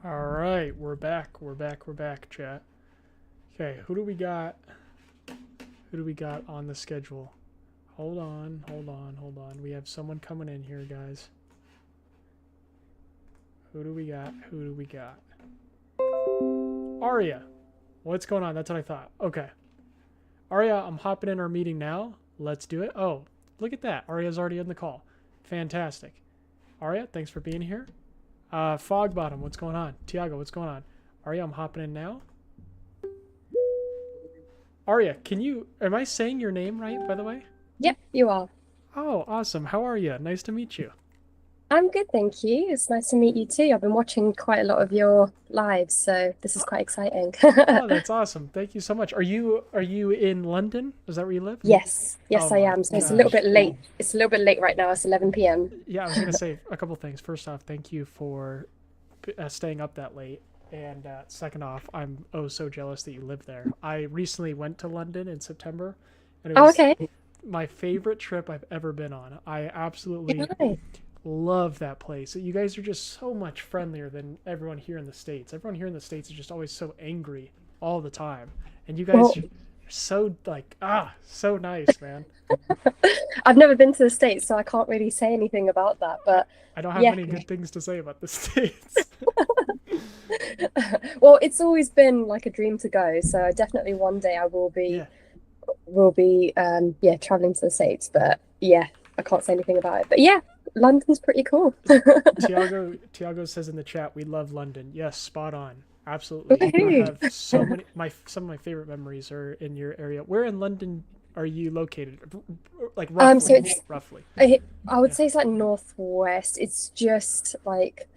All right, we're back. We're back, chat. Okay, who do we got? Who do we got on the schedule? Hold on. We have someone coming in here, guys. Who do we got? Who do we got? Aria. What's going on? That's what I thought. Okay. Aria, I'm hopping in our meeting now. Let's do it. Oh, look at that. Aria's already in the call. Fantastic. Aria, thanks for being here. Fogbottom, what's going on? Tiago, what's going on? Aria, I'm hopping in now. Aria, am I saying your name right, by the way? Yep, you are. Oh, awesome. How are you? Nice to meet you. I'm good, thank you. It's nice to meet you too. I've been watching quite a lot of your lives, so this is Oh, quite exciting. oh, that's awesome. Thank you so much. Are you in London? Is that where you live? Yes, Oh yes, I my am. So it's a little gosh. bit late. It's a little bit late right now. It's 11 p.m. Yeah, I was gonna say a couple things. First off, thank you for staying up that late. And second off, I'm oh so jealous that you live there. I recently went to London in September, and it Oh, was okay. my favorite trip I've ever been on. I absolutely Nice. love that place. You guys are just so much friendlier than everyone here in the States. Everyone here in the States is just always so angry all the time. And you guys Well, are so like so nice, man. I've never been to the States, so I can't really say anything about that. I, But I don't have yeah, many good things to say about the States. well, it's always been like a dream to go. So definitely one day I will be Yeah. will be yeah, traveling to the States. But yeah, I can't say anything about it. But yeah, London's pretty cool. Tiago says in the chat, we love London. Yes, spot on. Absolutely. I Woohoo. have so many my some of my favorite memories are in your area. Where in London are you located? Like So roughly, it's roughly. I would Yeah. say it's like northwest. It's just like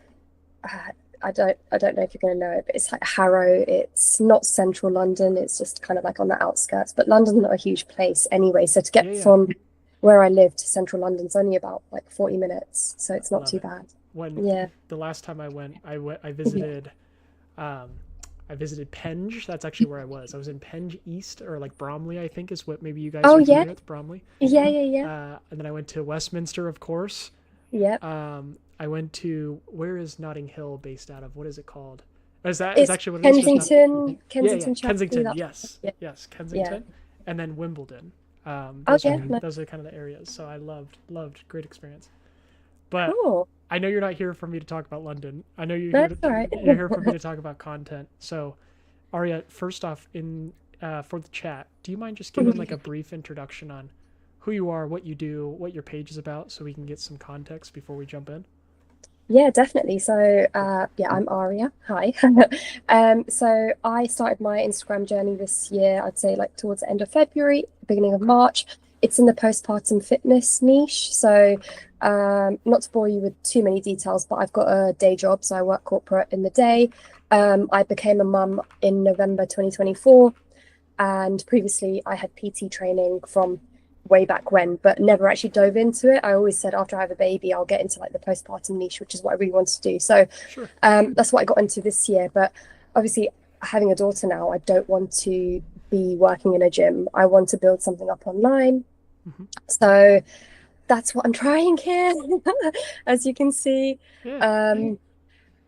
uh, I don't know if you're gonna know it, but it's like Harrow. It's not central London. It's just kind of like on the outskirts. But London's not a huge place anyway. So to Yeah, get yeah. from where I live to central London's only about like 40 minutes. So I it's not love too it. bad. When Yeah. the last time I Mhm. visited um I visited Penge. That's actually where I was. I was in Penge East, or like Bromley, I think is what maybe you guys Oh are yeah. familiar with, Bromley. Yeah. And then I went to Westminster, of course. Yep. I went to, where is Notting Hill based out of? What is it called? Is It's actually what it is, just not. Kensington, Chelsea, Kensington. that. Yes, Yeah. yes, Yeah. Kensington, and then Wimbledon. Oh Those are yeah. No, those are kind of the areas. So I loved, great experience. But cool. I know you're not here for me to talk about London. I know No, it's all right. you're here for me to talk about content. So Arya, first off, in for the chat, do you mind just giving like a brief introduction on who you are, what you do, what your page is about, so we can get some context before we jump in? Yeah, definitely. So, yeah, I'm Aria. Hi. So I started my Instagram journey this year, I'd say like towards the end of February, beginning of Okay. March. It's in the postpartum fitness niche. So, not to bore you with too many details, but I've got a day job, so I work corporate in the day. I became a mum in November 2024. And previously, I had PT training from way back when, but never actually dove into it. I always said after I have a baby, I'll get into like the postpartum niche, which is what I really wanted to do. So Sure. that's what I got into this year. But obviously, having a daughter now, I don't want to be working in a gym. I want to build something up online. Hmm. So that's what I'm trying here, as you can see. Yeah. Um,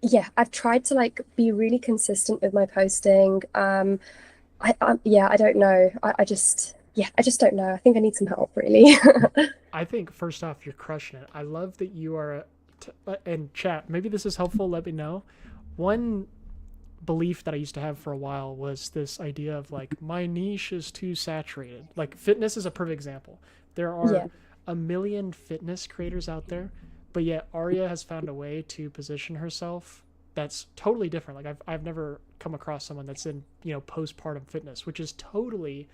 yeah, I've tried to like be really consistent with my posting. Yeah, I don't know. I just don't know. I think I need some help, really. I think first off, you're crushing it. I love that you are. And chat, maybe this is helpful. Let me know. One belief that I used to have for a while was this idea of like my niche is too saturated. Like fitness is a perfect example. There are Yeah, a million fitness creators out there, but yet Arya has found a way to position herself that's totally different. Like I've never come across someone that's in, postpartum fitness, which is totally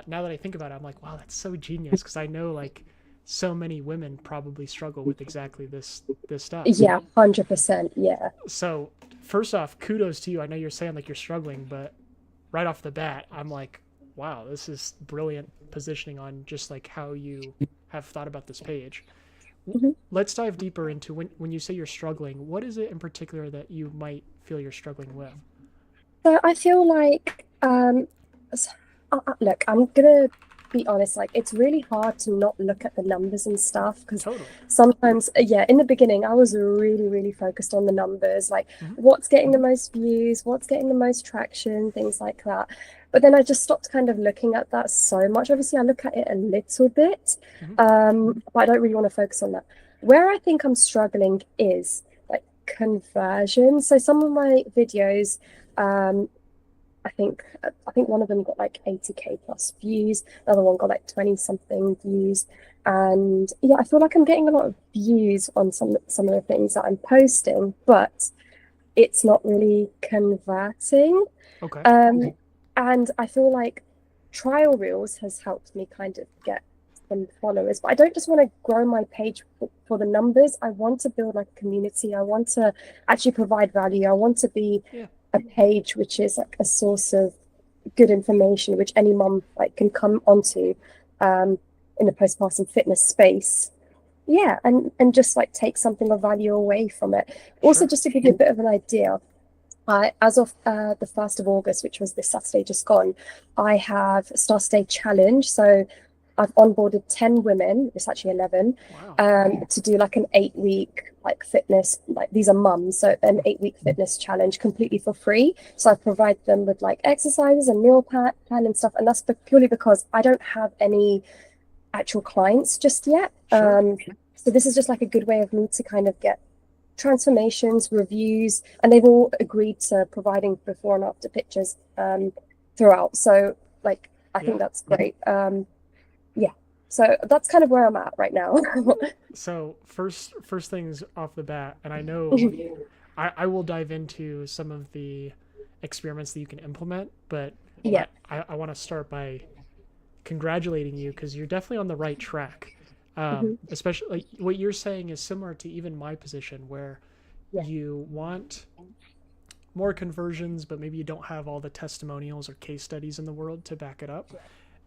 now that I think about it, I'm like, wow, that's so genius, because I know like so many women probably struggle with exactly this stuff. yeah, 100%. Yeah. So first off, kudos to you. I know you're saying like you're struggling, but right off the bat, I'm like, wow, this is brilliant positioning on just like how you have thought about this page. Mhm. Let's dive deeper into when you say you're struggling. What is it in particular that you might feel you're struggling with? So I feel like, look, I'm gonna be honest, like it's really hard to not look at the numbers and stuff because Totally. sometimes, yeah, in the beginning, I was really, really focused on the numbers, like Hmm. what's getting the most views, what's getting the most traction, things like that. But then I just stopped kind of looking at that so much. Obviously, I look at it a little bit, Hmm. but I don't really want to focus on that. Where I think I'm struggling is like conversion. So some of my videos, um, I think one of them got like 80K plus views. The other one got like 20 something views. And yeah, I feel like I'm getting a lot of views on some of the things that I'm posting, but it's not really converting. Okay. Um, and I feel like trial reels has helped me kind of get some followers, but I don't just want to grow my page for the numbers. I want to build like a community. I want to actually provide value. I want to be Yeah. a page which is like a source of good information which any mum like can come onto um in the postpartum fitness space. Yeah, and just like take something of value away from it. Also, Sure. just to give you a bit of an idea, as of the 1st of August, which was this Saturday just gone, I have started a challenge. So I've onboarded 10 women, it's actually 11, Wow. to do like an 8 week like fitness, like these are mums, so an 8 week fitness challenge completely for free. So I provide them with like exercises and meal plan and stuff. And that's purely because I don't have any actual clients just yet. Sure. So this is just like a good way of me to kind of get transformations, reviews, and they've all agreed to providing before and after pictures throughout. So like I Yeah. think that's great. Yeah. So that's kind of where I'm at right now. So first things off the bat, and I know I will dive into some of the experiments that you can implement, but Yeah. I want to start by congratulating you because you're definitely on the right track. Hmm. Especially like what you're saying is similar to even my position where Yeah. you want more conversions, but maybe you don't have all the testimonials or case studies in the world to back it up.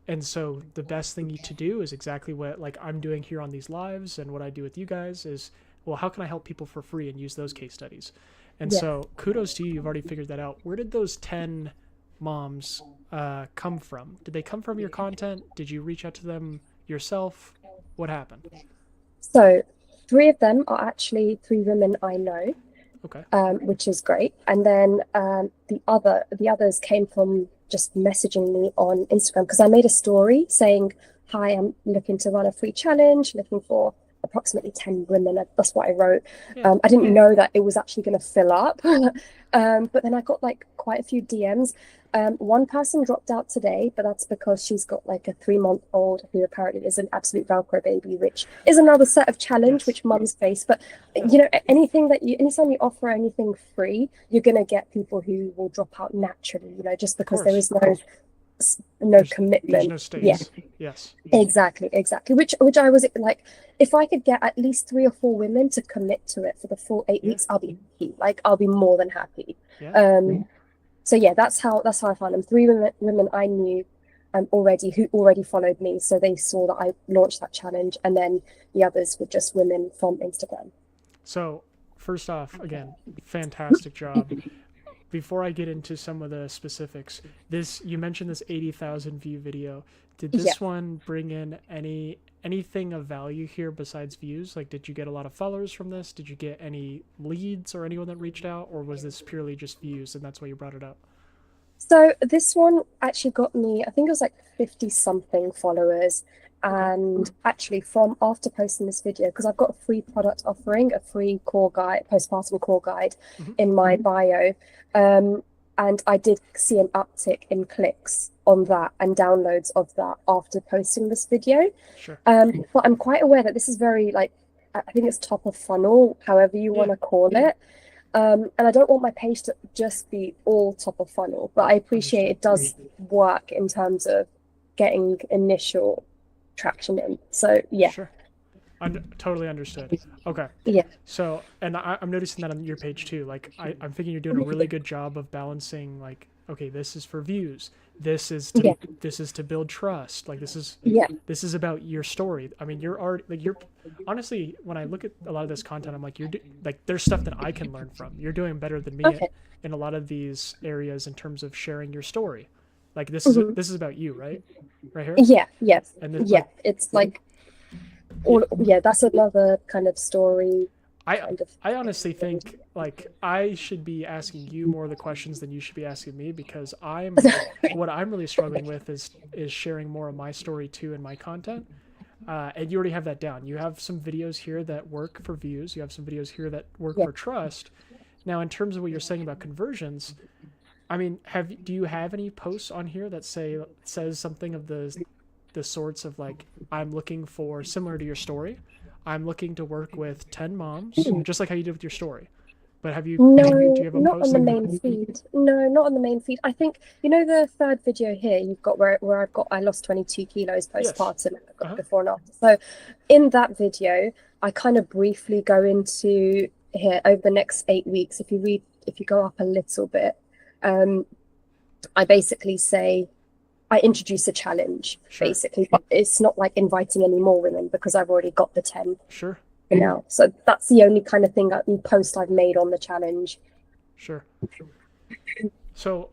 And so the best thing to do is exactly what like I'm doing here on these lives and what I do with you guys is, well, how can I help people for free and use those case studies? And Yeah. so kudos to you. You've already figured that out. Where did those 10 moms come from? Did they come from your content? Did you reach out to them yourself? What happened? So three of them are actually three women I know, Okay. which is great. And then the others came from just messaging me on Instagram because I made a story saying, "Hi, I'm looking to run a free challenge, looking for approximately 10 women." That's what I wrote. Yeah. I didn't know that it was actually going to fill up. But then I got like quite a few DMs. One person dropped out today, but that's because she's got like a 3-month-old who apparently is an absolute Velcro baby, which is another set of challenge Yes. which mums face. But Yeah. you know, anytime you offer anything free, you're gonna get people who will drop out naturally, you know, just Of because there course. is no There's commitment. no Yeah, stakes. Yes. exactly. Which I was like, if I could get at least 3 or 4 women to commit to it for the full eight Yeah. weeks, I'll be happy. Like I'll be more than happy. Yeah. So yeah, that's how I found them. 3 women I knew already who already followed me, so they saw that I launched that challenge, and then the others were just women from Instagram. So first off, again, fantastic job. Before I get into some of the specifics, this you mentioned this 80,000 view video. Did Yeah. this one bring in anything of value here besides views? Like, did you get a lot of followers from this? Did you get any leads or anyone that reached out, or was this purely just views and that's why you brought it up? So this one actually got me, I think it was like 50 something followers. Okay. And actually from after posting this video, because I've got a free product offering, a free core guide, postpartum core guide Hmm. in my bio. Um, and I did see an uptick in clicks on that and downloads of that after posting this video. Sure. But I'm quite aware that this is very like, I think it's top of funnel, however you Yeah. want to call it. And I don't want my page to just be all top of funnel, but I appreciate Understood. it does work in terms of getting initial traction in. So yeah, Sure. Totally understood. Okay. yeah, So, and I'm noticing that on your page too. Like, I'm thinking you're doing a really good job of balancing. Like, okay, this is for views. This is to yeah, this is to build trust. Like, yeah. this is about your story. I mean, you're already like you're honestly when I look at a lot of this content, I'm like like there's stuff that I can learn from. You're doing better than me Okay, in a lot of these areas in terms of sharing your story. Like Hmm. this is about you, right? Right here. Yeah, yeah, And this, yeah. like, It's like all, yeah, that's another kind of story I kind of I honestly think like I should be asking you more of the questions than you should be asking me, because what I'm really struggling with is sharing more of my story too in my content. And you already have that down. You have some videos here that work for views. You have some videos here that work yeah. for trust. Now, in terms of what you're saying about conversions, I mean, do you have any posts on here that says something of the sorts of like, I'm looking for, similar to your story, I'm looking to work with 10 moms, just like how you did with your story. But do you No, have a not post on the like that? main feed. No, not on the main feed. I think you know the third video here. You've got where I lost 22 kilos Yes. postpartum. I've got Uh-huh. before and after. So in that video, I kind of briefly go into here over the next 8 weeks. If you go up a little bit, um, I basically say I introduce a challenge Sure. basically, but it's not like inviting any more women because I've already got the 10 Sure. for now. So that's the only kind of thing post I've made on the challenge. Sure. So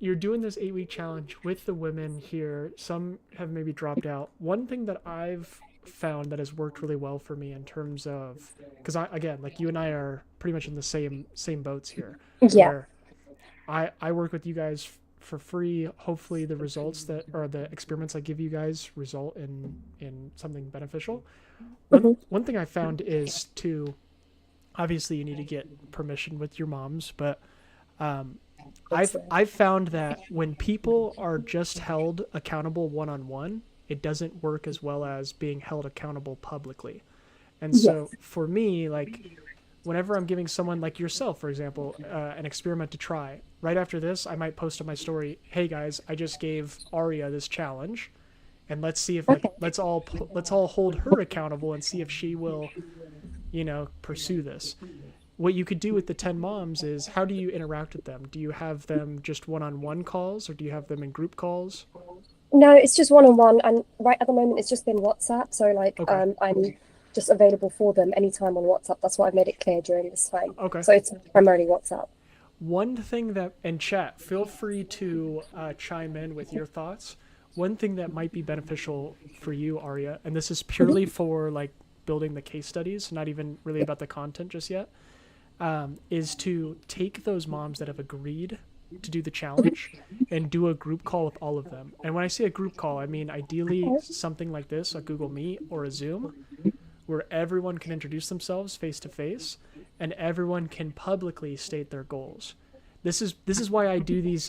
you're doing this 8 week challenge with the women here. Some have maybe dropped out. One thing that I've found that has worked really well for me in terms of, because I, again, like you and I are pretty much in the same boats here, Yeah. where I work with you guys for free. Hopefully the results that, or the experiments I give you guys, result in something beneficial. Hmm. One thing I found is to, obviously you need to get permission with your moms, but um, I've found that when people are just held accountable one on one, it doesn't work as well as being held accountable publicly. And so Yes. for me, like, whenever I'm giving someone like yourself, for example, an experiment to try, right after this, I might post on my story, "Hey guys, I just gave Aria this challenge, and let's see if, like, Okay. let's all hold her accountable and see if she will, pursue this." What you could do with the 10 moms is, how do you interact with them? Do you have them just one-on-one calls, or do you have them in group calls? No, it's just one on one, and right at the moment it's just been WhatsApp. So like, Okay. I'm just available for them anytime on WhatsApp. That's what I've made it clear during this time. Okay. So it's primarily WhatsApp. One thing that, and chat, feel free to chime in with your thoughts. One thing that might be beneficial for you, Arya, and this is purely Hmm. for like building the case studies, not even really about the content just yet, is to take those moms that have agreed to do the challenge and do a group call with all of them. And when I say a group call, I mean ideally Okay. something like this, a Google Meet or a Zoom, where everyone can introduce themselves face to face and everyone can publicly state their goals. This is why I do these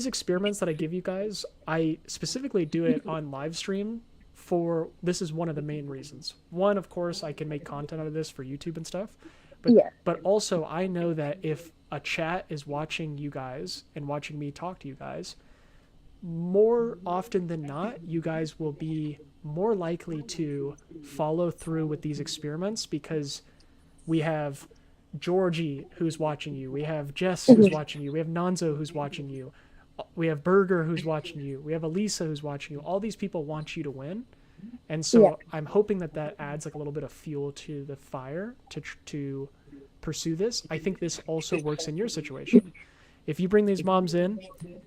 experiments that I give you guys. I specifically do it on live stream. For this is one of the main reasons. One, of course, I can make content out of this for YouTube and stuff, but Yeah. but also I know that if a chat is watching you guys and watching me talk to you guys, more often than not, you guys will be more likely to follow through with these experiments, because we have Georgie who's watching you, we have Jess who's Hmm. watching you, we have Nanzo who's watching you, we have Burger who's watching you, we have Elisa who's watching you. All these people want you to win, and Yeah. so I'm hoping that that adds like a little bit of fuel to the fire to pursue this. I think this also works in your situation. If you bring these moms in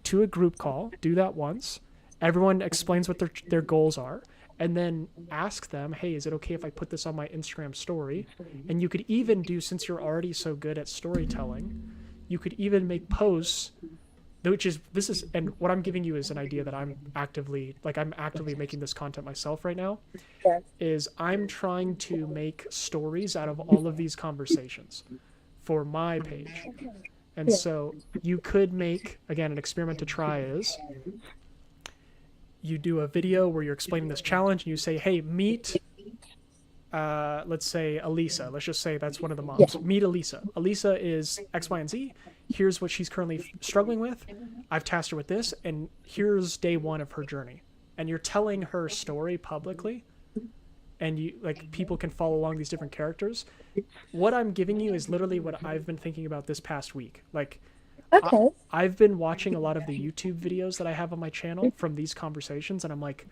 to a group call, do that once. Everyone explains what their goals are, and then ask them, "Hey, is it okay if I put this on my Instagram story?" And you could even do, since you're already so good at storytelling, you could even make posts, which is this is and what I'm giving you is an idea that I'm actively making this content myself right now. Yeah. Is I'm trying to make stories out of all of these conversations for my page. And Yeah. so you could make, again, an experiment to try is you do a video where you're explaining this challenge and you say, "Hey, meet, let's say Elisa. Let's just say that's one of the Yeah. moms. Meet Elisa. Elisa is X, Y, and Z. Here's what she's currently struggling with. I've tasked her with this, and here's day one of her journey." And you're telling her story publicly, and you like people can follow along these different characters. What I'm giving you is literally what I've been thinking about this past week. Like, I, Okay. I've been watching a lot of the YouTube videos that I have on my channel from these conversations, and I'm like,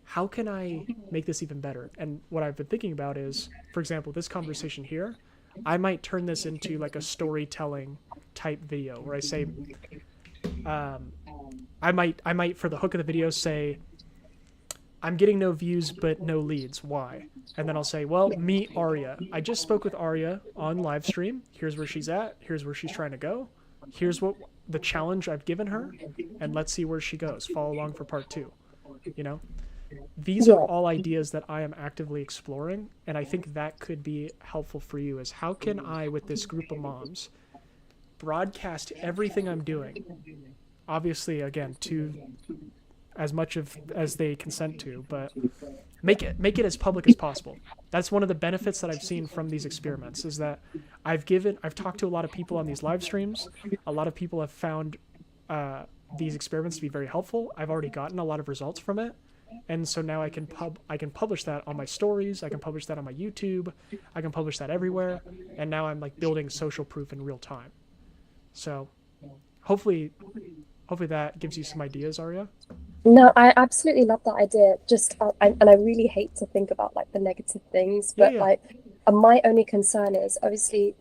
how can I make this even better? And what I've been thinking about is, for example, this conversation here, I might turn this into like a storytelling type video where I say, um, I might for the hook of the video say, I'm getting no views but no leads. Why? And then I'll say, well, meet Arya. I just spoke with Arya on live stream. Here's where she's at. Here's where she's trying to go. Here's what the challenge I've given her, and let's see where she goes. Follow along for part 2. You know, these are all ideas that I am actively exploring, and I think that could be helpful for you. Is how can I, with this group of moms, broadcast everything I'm doing? Obviously, again, to as much of as they consent to, but make it as public as possible. That's one of the benefits that I've seen from these experiments, is that I've talked to a lot of people on these live streams. A lot of people have found these experiments to be very helpful. I've already gotten a lot of results from it, and so now I can publish that on my stories. I can publish that on my YouTube. I can publish that everywhere, and now I'm like building social proof in real time. So hopefully that gives you some ideas, Arya. No, I absolutely love that idea. Just and I really hate to think about like the negative things, but like my only concern is obviously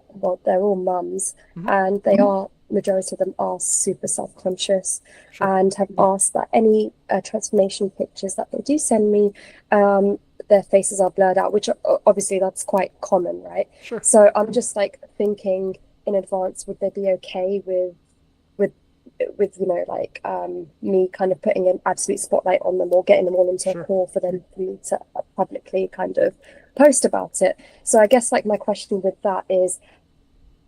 well, they're all mums, and they are, majority of them are super self-conscious, and have asked that any transformation pictures that they do send me, their faces are blurred out, which obviously that's quite common, right? So I'm just like thinking in advance, would they be okay with you know, like me kind of putting an absolute spotlight on them, or getting them all into a call for them to publicly kind of post about it. So I guess like my question with that is,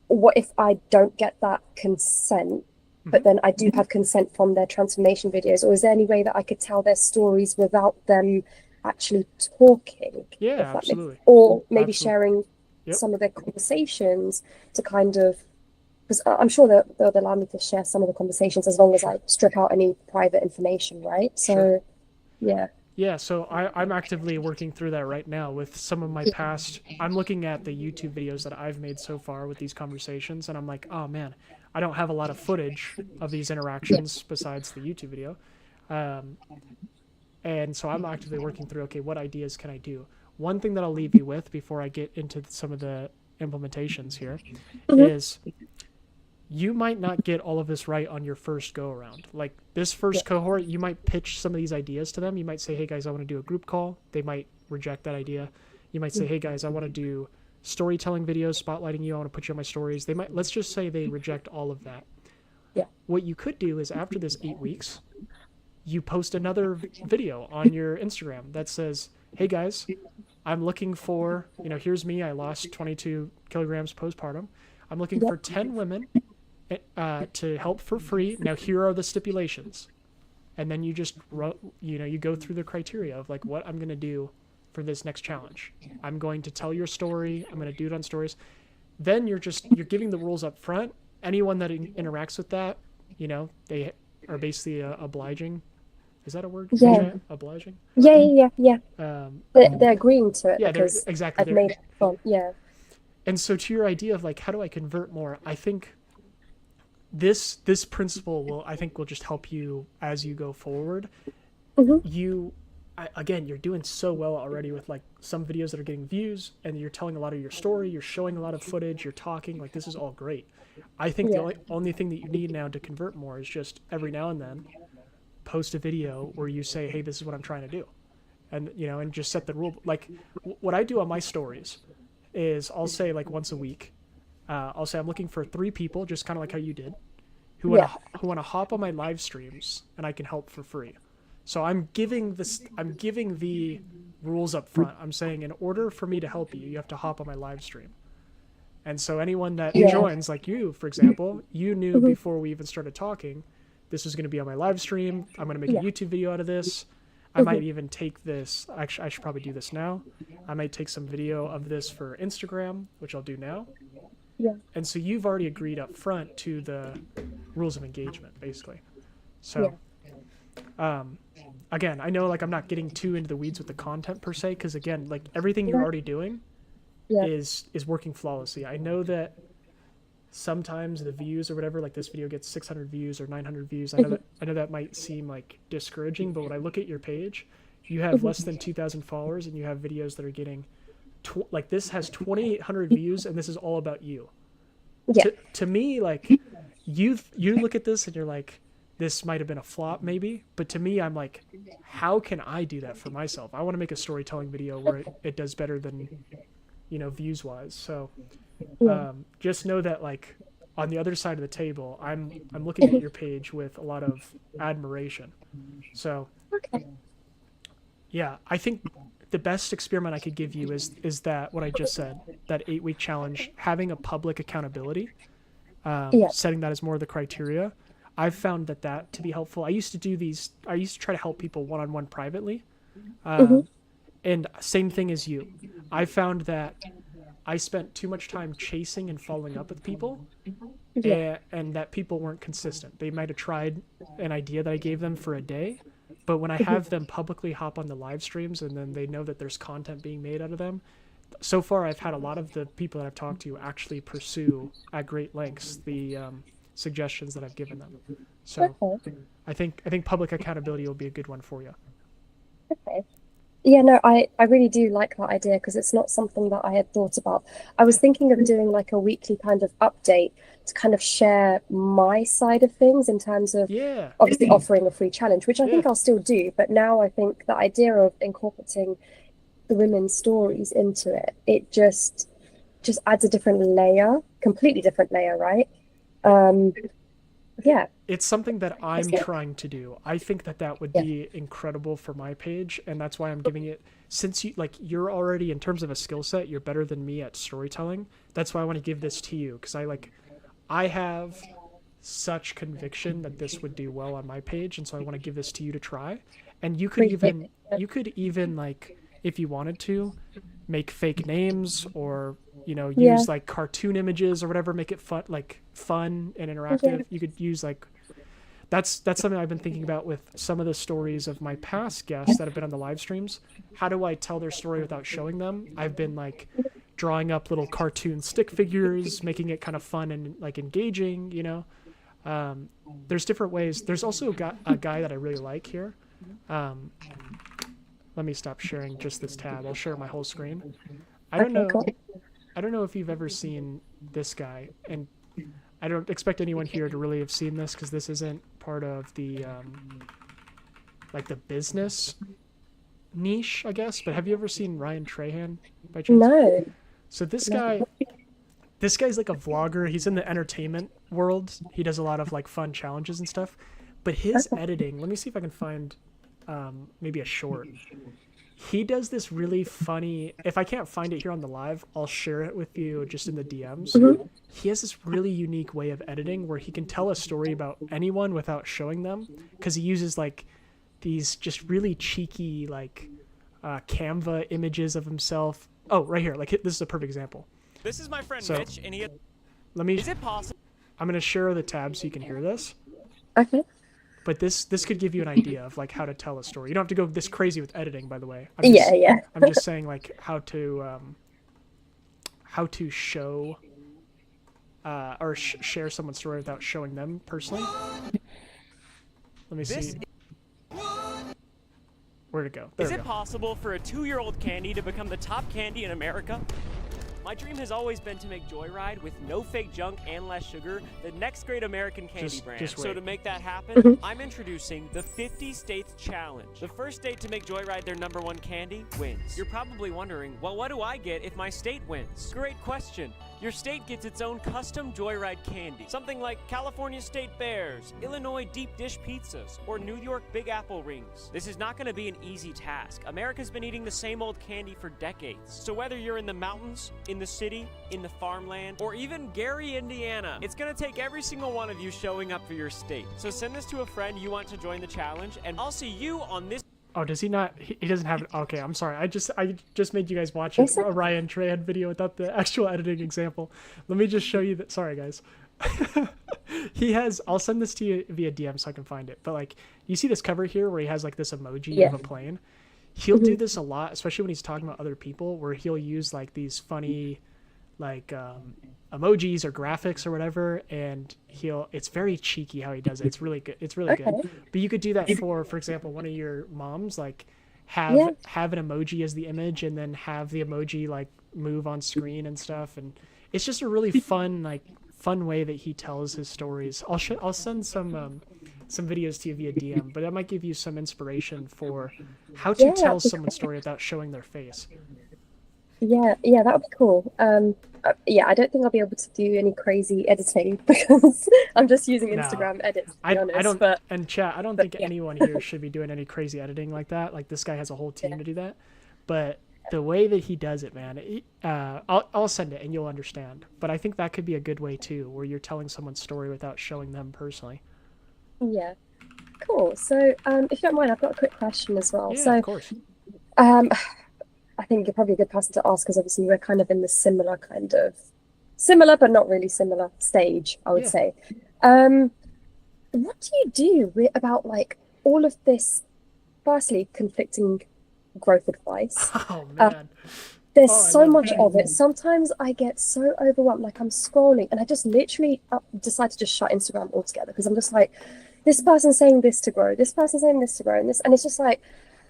what if I don't get that consent, but then I do have consent from their transformation videos? Or is there any way that I could tell their stories without them actually talking? Yeah, absolutely. Or maybe sharing some of their conversations to kind of, because I'm sure that they'll allow me to share some of the conversations as long as I strip out any private information, right? So, yeah. So I'm actively working through that right now with some of my past. I'm looking at the YouTube videos that I've made so far with these conversations, and I'm like, oh man, I don't have a lot of footage of these interactions besides the YouTube video. And so I'm actively working through, okay, what ideas can I do? One thing that I'll leave you with before I get into some of the implementations here is, you might not get all of this right on your first go around. Like this first cohort, you might pitch some of these ideas to them. You might say, hey guys, I want to do a group call. They might reject that idea. You might say, hey guys, I want to do storytelling videos, spotlighting you. I want to put you on my stories. They might, let's just say they reject all of that. What you could do is, after this 8 weeks, you post another video on your Instagram that says, hey guys, I'm looking for, you know, here's me. I lost 22 kilograms postpartum. I'm looking for 10 women to help for free. Now here are the stipulations. And then you just, you know, you go through the criteria of like what I'm going to do for this next challenge. I'm going to tell your story. I'm going to do it on stories. Then you're giving the rules up front. Anyone that interacts with that, you know, they are basically obliging. Is that a word? Yeah. Obliging? Yeah. They're agreeing to it. Yeah, exactly. I've made it fun. Yeah. And so to your idea of like, how do I convert more? I think this principle will just help you as you go forward. Again, you're doing so well already with like some videos that are getting views, and you're telling a lot of your story, you're showing a lot of footage, you're talking, like this is all great. I think the only thing that you need now to convert more is just every now and then post a video where you say, hey, this is what I'm trying to do. And, you know, and just set the rule. Like what I do on my stories is I'll say like once a week, I'll say I'm looking for 3 people, just kind of like how you did, who want to hop on my live streams and I can help for free. So I'm giving the rules up front. I'm saying, in order for me to help you, you have to hop on my live stream. And so anyone that joins, like you, for example, you knew before we even started talking, this was going to be on my live stream. I'm going to make a YouTube video out of this. I might even take this. Actually, I should probably do this now. I might take some video of this for Instagram, which I'll do now. And so you've already agreed up front to the rules of engagement, basically. So, again, I know like I'm not getting too into the weeds with the content per se, because again, like everything you're already doing is working flawlessly. I know that sometimes the views or whatever, like this video gets 600 views or 900 views. I know that might seem like discouraging, but when I look at your page, you have less than 2,000 followers, and you have videos that are getting like this has 2,800 views, and this is all about you. To me, like you look at this and you're like, this might have been a flop maybe, but to me, I'm like, how can I do that for myself? I want to make a storytelling video where it does better than, views wise. So Yeah. just know that like on the other side of the table, I'm looking at your page with a lot of admiration. So Okay. yeah, I think the best experiment I could give you is that what I just said, that 8-week challenge, having a public accountability, Yeah. setting that as more of the criteria. I've found that to be helpful. I used to try to help people one-on-one privately. Hmm. And same thing as you. I found that I spent too much time chasing and following up with people, Yeah. and that people weren't consistent. They might have tried an idea that I gave them for a day, but when I Hmm. have them publicly hop on the live streams and then they know that there's content being made out of them, so far I've had a lot of the people that I've talked to actually pursue at great lengths the suggestions that I've given them. So Okay. I think public accountability will be a good one for you. Okay. Yeah, no, I really do like that idea because it's not something that I had thought about. I was thinking of doing like a weekly kind of update to kind of share my side of things in terms of Yeah, obviously offering a free challenge, which I yeah. think I'll still do. But now I think the idea of incorporating the women's stories into it, it just adds a different layer, completely different layer, right? Um, yeah, It's something that that's I'm good. trying to do. I think that would Yeah. be incredible for my page, and that's why I'm giving it. Since you're already in terms of a skill set, you're better than me at storytelling. That's why I want to give this to you because I have such conviction that this would do well on my page, and so I want to give this to you to try. And Appreciate it. Yeah. you could even like if you wanted to make fake names or Yeah. use like cartoon images or whatever, make it fun and Yeah. interactive. You could use like that's something I've been thinking about with some of the stories of my past guests that have been on the live streams. How do I tell their story without showing them? I've been like drawing up little cartoon stick figures, making it kind of fun and like engaging. Um, there's different ways. There's also a guy that I really like here. Um, let me stop sharing just this tab. I'll share my whole screen. I don't Okay, know. cool. I don't know if you've ever seen this guy, and I don't expect anyone here to really have seen this because this isn't part of the like the business niche, I guess. But have you ever seen Ryan Trahan by chance? No, So no. this guy's like a vlogger. He's in the entertainment world. He does a lot of like fun challenges and stuff. But his Okay. editing, let me see if I can find maybe a short. He does this really funny. If I can't find it here on the live, I'll share it with you just in the DMs. Hmm. He has this really unique way of editing where he can tell a story about anyone without showing them because he uses like these just really cheeky like Canva images of himself. Oh, right here. Like this is a perfect example. This is my friend So Mitch, and he. let me. Is it possible? I'm gonna share the tab so you can hear this. Okay. But this could give you an idea of like how to tell a story. You don't have to go this crazy with editing, by the way. Yeah, yeah. I'm just saying like how to show or share someone's story without showing them personally. Let me This see. Where'd it go? There is we it go. possible for a 2-year-old candy to become the top candy in America? My dream has always been to make Joyride with no fake junk and less sugar, the next great American candy brand. Just So wait. to make that happen, I'm introducing the 50 States Challenge. The first state to make Joyride their #1 candy wins. You're probably wondering, well, what do I get if my state wins? Great question. Your state gets its own custom Joyride candy. Something like California State Bears, Illinois Deep Dish Pizzas, or New York Big Apple Rings. This is not going to be an easy task. America's been eating the same old candy for decades. So whether you're in the mountains, in the city, in the farmland, or even Gary, Indiana, it's going to take every single one of you showing up for your state. So send this to a friend you want to join the challenge, and I'll see you on this. Oh, does he not? He doesn't have it. Okay, I'm sorry. I just made you guys watch Is a it? Ryan Trahan video without the actual editing example. Let me just show you that. Sorry, guys. He has. I'll send this to you via DM so I can find it. But like, you see this cover here where he has like this emoji Yeah. of a plane. He'll do this a lot, especially when he's talking about other people, where he'll use like these funny, like emojis or graphics or whatever, and it's very cheeky how he does it. It's really good. It's really good. Okay. But you could do that for example, one of your moms, like Yeah. have an emoji as the image and then have the emoji like move on screen and stuff, and it's just a really fun way that he tells his stories. I'll send some some videos to you via DM, but that might give you some inspiration for how to Yeah, tell that'd be someone's story without showing their face. yeah, that would be cool. Yeah, I don't think I'll be able to do any crazy editing because I'm just using No, Instagram edits, to be I honest. don't, and chat, I don't But think yeah, anyone here should be doing any crazy editing like that. Like this guy has a whole team to do that, but the way that he does it, man, I'll send it and you'll understand. But I think that could be a good way too, where you're telling someone's story without showing them personally. yeah, cool. So, if you don't mind, I've got a quick question as well. Yeah, of So, course. um, I think you're probably a good person to ask because obviously we're kind of in the similar but not really similar stage, I would Yeah. say. What do you do about like all of this, firstly, conflicting growth advice? Oh Uh, man. there's Oh, I so love much it. of it. Sometimes I get so overwhelmed, like I'm scrolling and I just literally decide to just shut Instagram altogether because I'm just like, this person's saying this to grow, this person's saying this to grow, and this, and it's just like,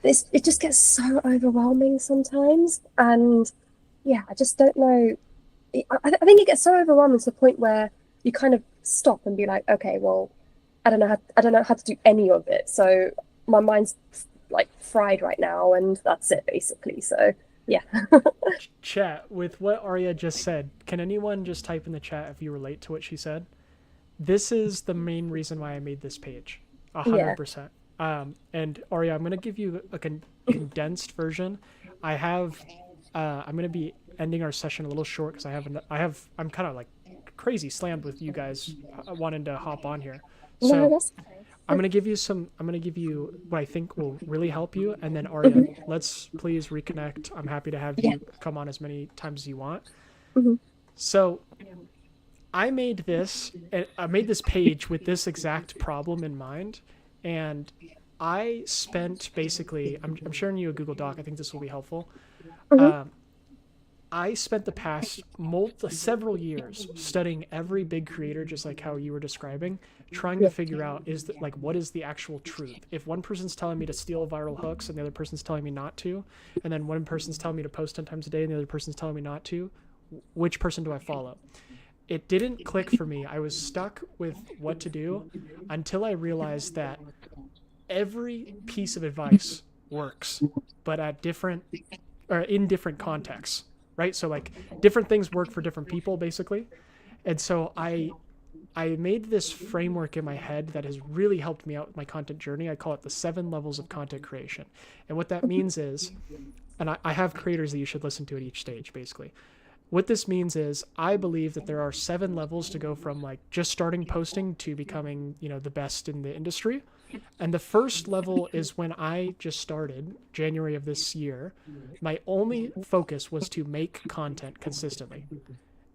this, it just gets so overwhelming sometimes. And yeah, I just don't know. I think it gets so overwhelming to the point where you kind of stop and be like, okay, well, I don't know how to do any of it. So my mind's like fried right now, and that's it basically. So yeah. Chat, with what Arya just said, can anyone just type in the chat if you relate to what she said? This is the main reason why I made this page. Yeah. 100%. And Arya, I'm going to give you a condensed version. I'm going to be ending our session a little short because I'm kind of like crazy slammed with you guys wanting to hop on here. No, So that's okay. I'm going to give you what I think will really help you. And then Arya, let's please reconnect. I'm happy to have Yeah. you come on as many times as you want. Mhm. So I made this page with this exact problem in mind. And I spent basically, I'm sharing you a Google Doc. I think this will be helpful. I spent the past several years studying every big creator, just like how you were describing, trying to figure out what is the actual truth. If one person's telling me to steal viral hooks and the other person's telling me not to, and then one person's telling me to post 10 times a day and the other person's telling me not to, which person do I follow? It didn't click for me. I was stuck with what to do until I realized that every piece of advice works, but in different contexts, right? So like different things work for different people basically. And so I made this framework in my head that has really helped me out with my content journey. I call it the 7 levels of content creation. And what that means is, and I have creators that you should listen to at each stage basically. What this means is I believe that there are 7 levels to go from like just starting posting to becoming, the best in the industry. And the first level is when I just started, January of this year. My only focus was to make content consistently.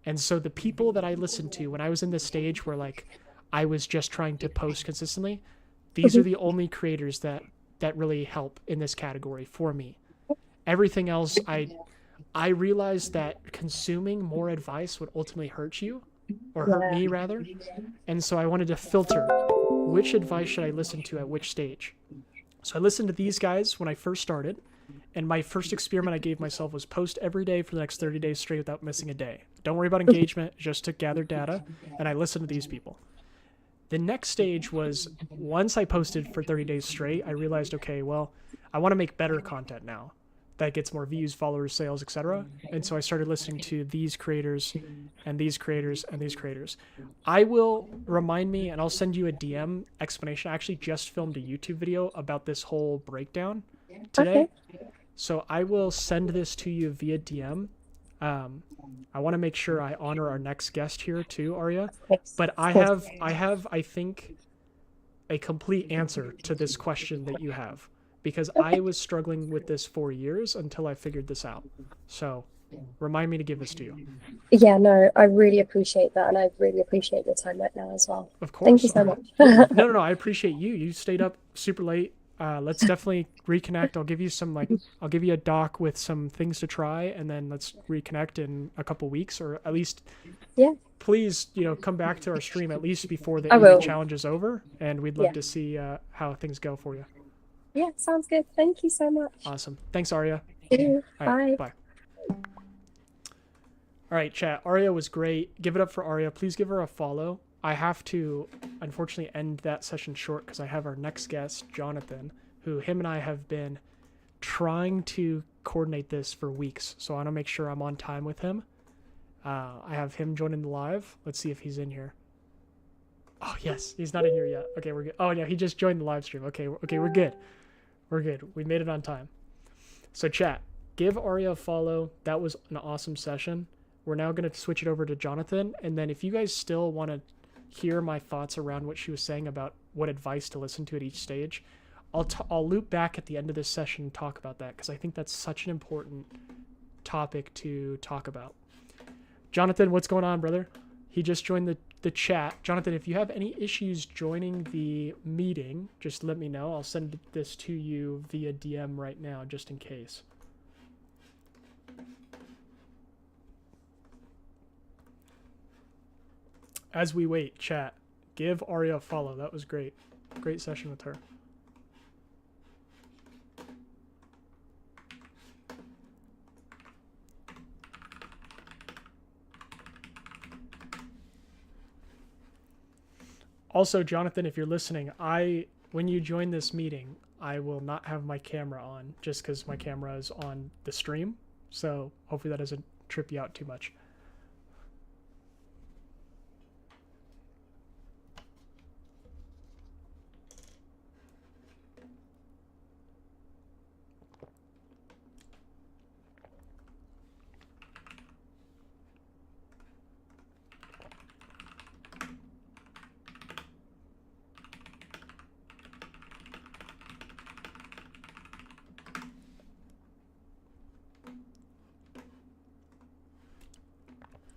And so the people that I listened to when I was in this stage where like I was just trying to post consistently, these are the only creators that really help in this category for me. Everything else, I realized that consuming more advice would ultimately hurt you, or hurt me rather. And so I wanted to filter which advice should I listen to at which stage. So I listened to these guys when I first started, and my first experiment I gave myself was post every day for the next 30 days straight without missing a day. Don't worry about engagement, just to gather data, and I listened to these people. The next stage was once I posted for 30 days straight, I realized, okay, well, I want to make better content now that gets more views, followers, sales, etc. And so I started listening to these creators and these creators and these creators. I will remind me, and I'll send you a DM explanation. I actually just filmed a YouTube video about this whole breakdown today. Okay. So I will send this to you via DM. I want to make sure I honor our next guest here too, Arya. But I have, I think, a complete answer to this question that you have, because I was struggling with this for years until I figured this out. So remind me to give this to you. Yeah, no, I really appreciate that. And I really appreciate your time right now as well. Of course. Thank you so much. No, I appreciate you. You stayed up super late. Let's definitely reconnect. I'll give you a doc with some things to try, and then let's reconnect in a couple weeks, or at least, please, come back to our stream at least before the evening challenge is over, and we'd love to see how things go for you. Yeah, sounds good. Thank you so much. Awesome. Thanks, Arya. See you. Right, bye. Bye. All right, chat. Arya was great. Give it up for Arya. Please give her a follow. I have to unfortunately end that session short because I have our next guest, Jonathan, who him and I have been trying to coordinate this for weeks. So I want to make sure I'm on time with him. I have him joining the live. Let's see if he's in here. Oh, yes. He's not in here yet. Okay, we're good. Oh, yeah, he just joined the live stream. Okay, we're good. We're good. We made it on time. So chat, give Aria a follow. That was an awesome session. We're now going to switch it over to Jonathan. And then if you guys still want to hear my thoughts around what she was saying about what advice to listen to at each stage, I'll loop back at the end of this session and talk about that because I think that's such an important topic to talk about. Jonathan, what's going on, brother? He just joined the chat. Jonathan, if you have any issues joining the meeting, just let me know. I'll send this to you via DM right now, just in case. As we wait, chat, give Aria a follow. That was great. Great session with her. Also, Jonathan, if you're listening, when you join this meeting, I will not have my camera on just because my camera is on the stream. So hopefully that doesn't trip you out too much.